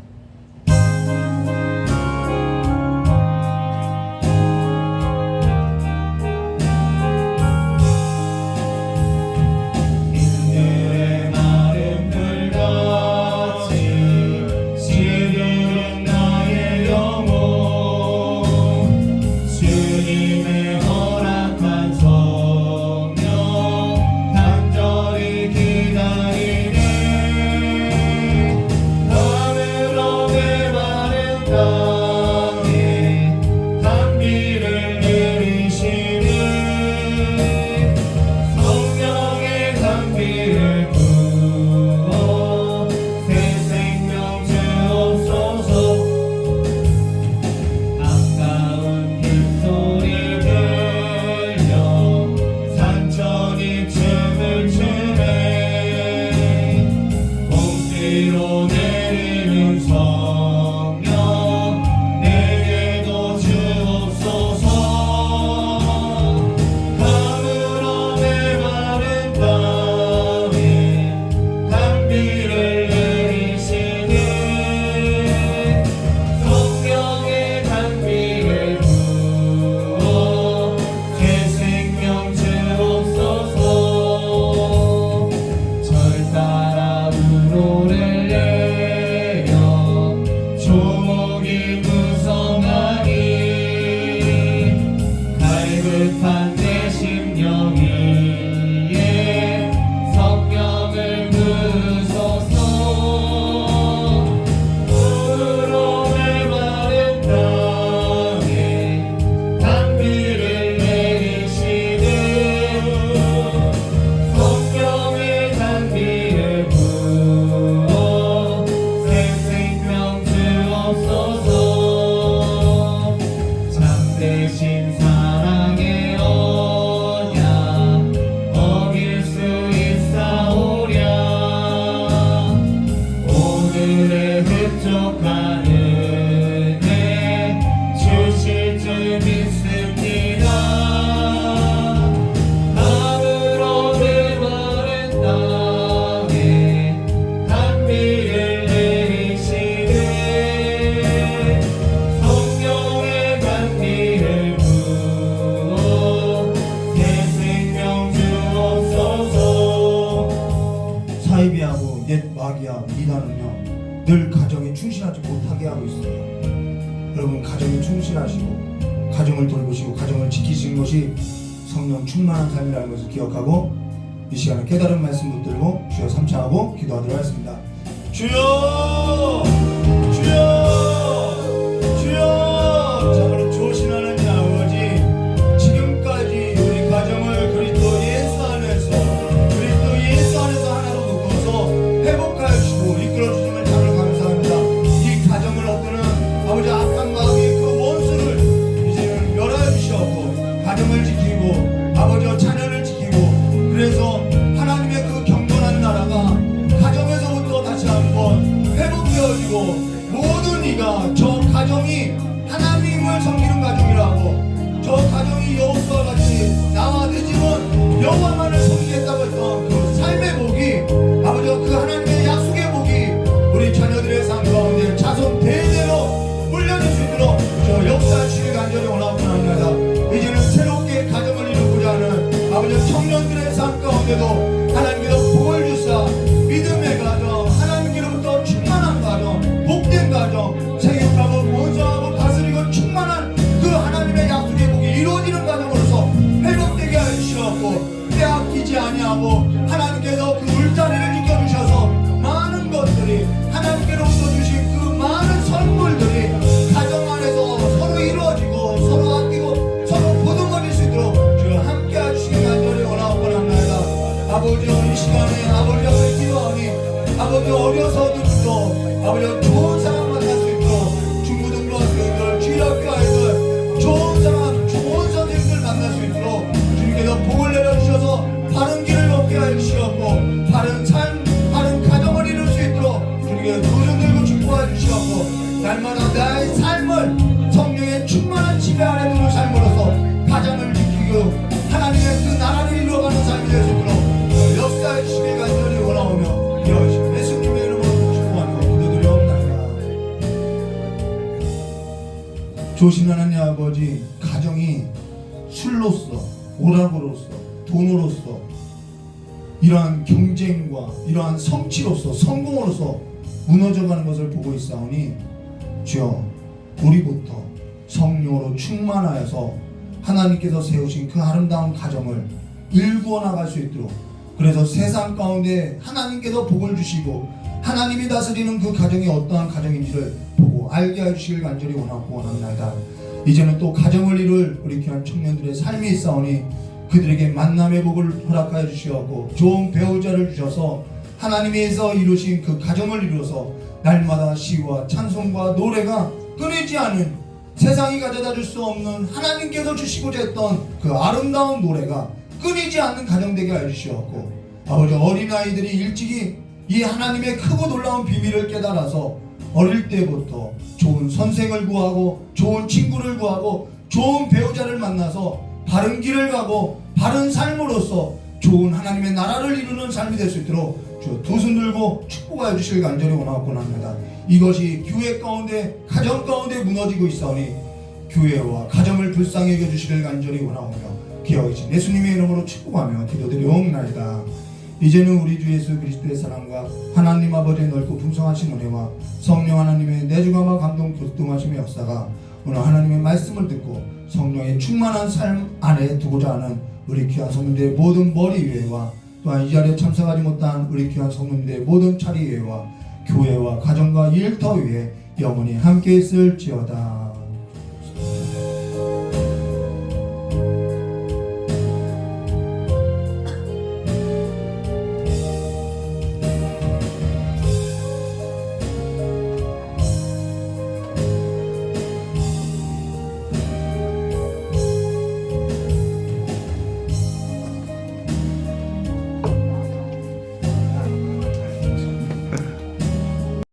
사이비하고 옛 마귀와 이단은요 늘 가정에 충실하지 못하게 하고 있어요. 여러분 가정에 충실하시고 가정을 돌보시고 가정을 지키시는 것이 성령 충만한 삶이라는 것을 기억하고 이 시간에 깨달은 말씀 붙들고 주여 삼창하고 기도하도록 하겠습니다. 주여 주여 주여. 자 그럼 좋으신 하나님 아버지, 지금까지 우리 가정을 그리스도 예수 안에서 하나로 묶어서 회복하여 주시고 이끌어 주심을 참으로 감사합니다. 이 가정을 얻드는 아버지 악한 마귀의 그 원수를 이제는 멸하여 주시옵고 조신 하나님 아버지, 가정이 술로서, 오락으로서, 돈으로서, 이러한 경쟁과 이러한 성취로서, 성공으로서 무너져가는 것을 보고 있사오니 주여, 우리부터 성령으로 충만하여서 하나님께서 세우신 그 아름다운 가정을 일구어 나갈 수 있도록, 그래서 세상 가운데 하나님께서 복을 주시고 하나님이 다스리는 그 가정이 어떠한 가정인지를 보고 알게 해주시길 간절히 원하고 원합니다. 이제는 또 가정을 이룰 우리 귀한 청년들의 삶이 있사오니 그들에게 만남의 복을 허락하여 주시옵고 좋은 배우자를 주셔서 하나님께서 이루신 그 가정을 이루어서 날마다 시와 찬송과 노래가 끊이지 않은, 세상이 가져다 줄 수 없는 하나님께서 주시고자 했던 그 아름다운 노래가 끊이지 않는 가정 되게 하여 주시옵고, 아버지, 어린아이들이 일찍이 이 하나님의 크고 놀라운 비밀을 깨달아서 어릴 때부터 좋은 선생을 구하고 좋은 친구를 구하고 좋은 배우자를 만나서 바른 길을 가고 바른 삶으로서 좋은 하나님의 나라를 이루는 삶이 될 수 있도록 주 두 손 들고 축복하여 주시길 간절히 원하고 합니다. 이것이 교회 가운데, 가정 가운데 무너지고 있사오니 교회와 가정을 불쌍히 여겨주시길 간절히 원하오며 기어이신 예수님의 이름으로 축복하며 기도드리옵나이다. 이제는 우리 주 예수 그리스도의 사랑과 하나님 아버지의 넓고 풍성하신 은혜와 성령 하나님의 내주감과 감동 교통하심의 역사가 오늘 하나님의 말씀을 듣고 성령의 충만한 삶 안에 두고자 하는 우리 귀한 성도들의 모든 머리 위에와 또한 이 자리에 참석하지 못한 우리 귀한 성도들의 모든 자리 위에와 교회와 가정과 일터 위에 영원히 함께 있을지어다.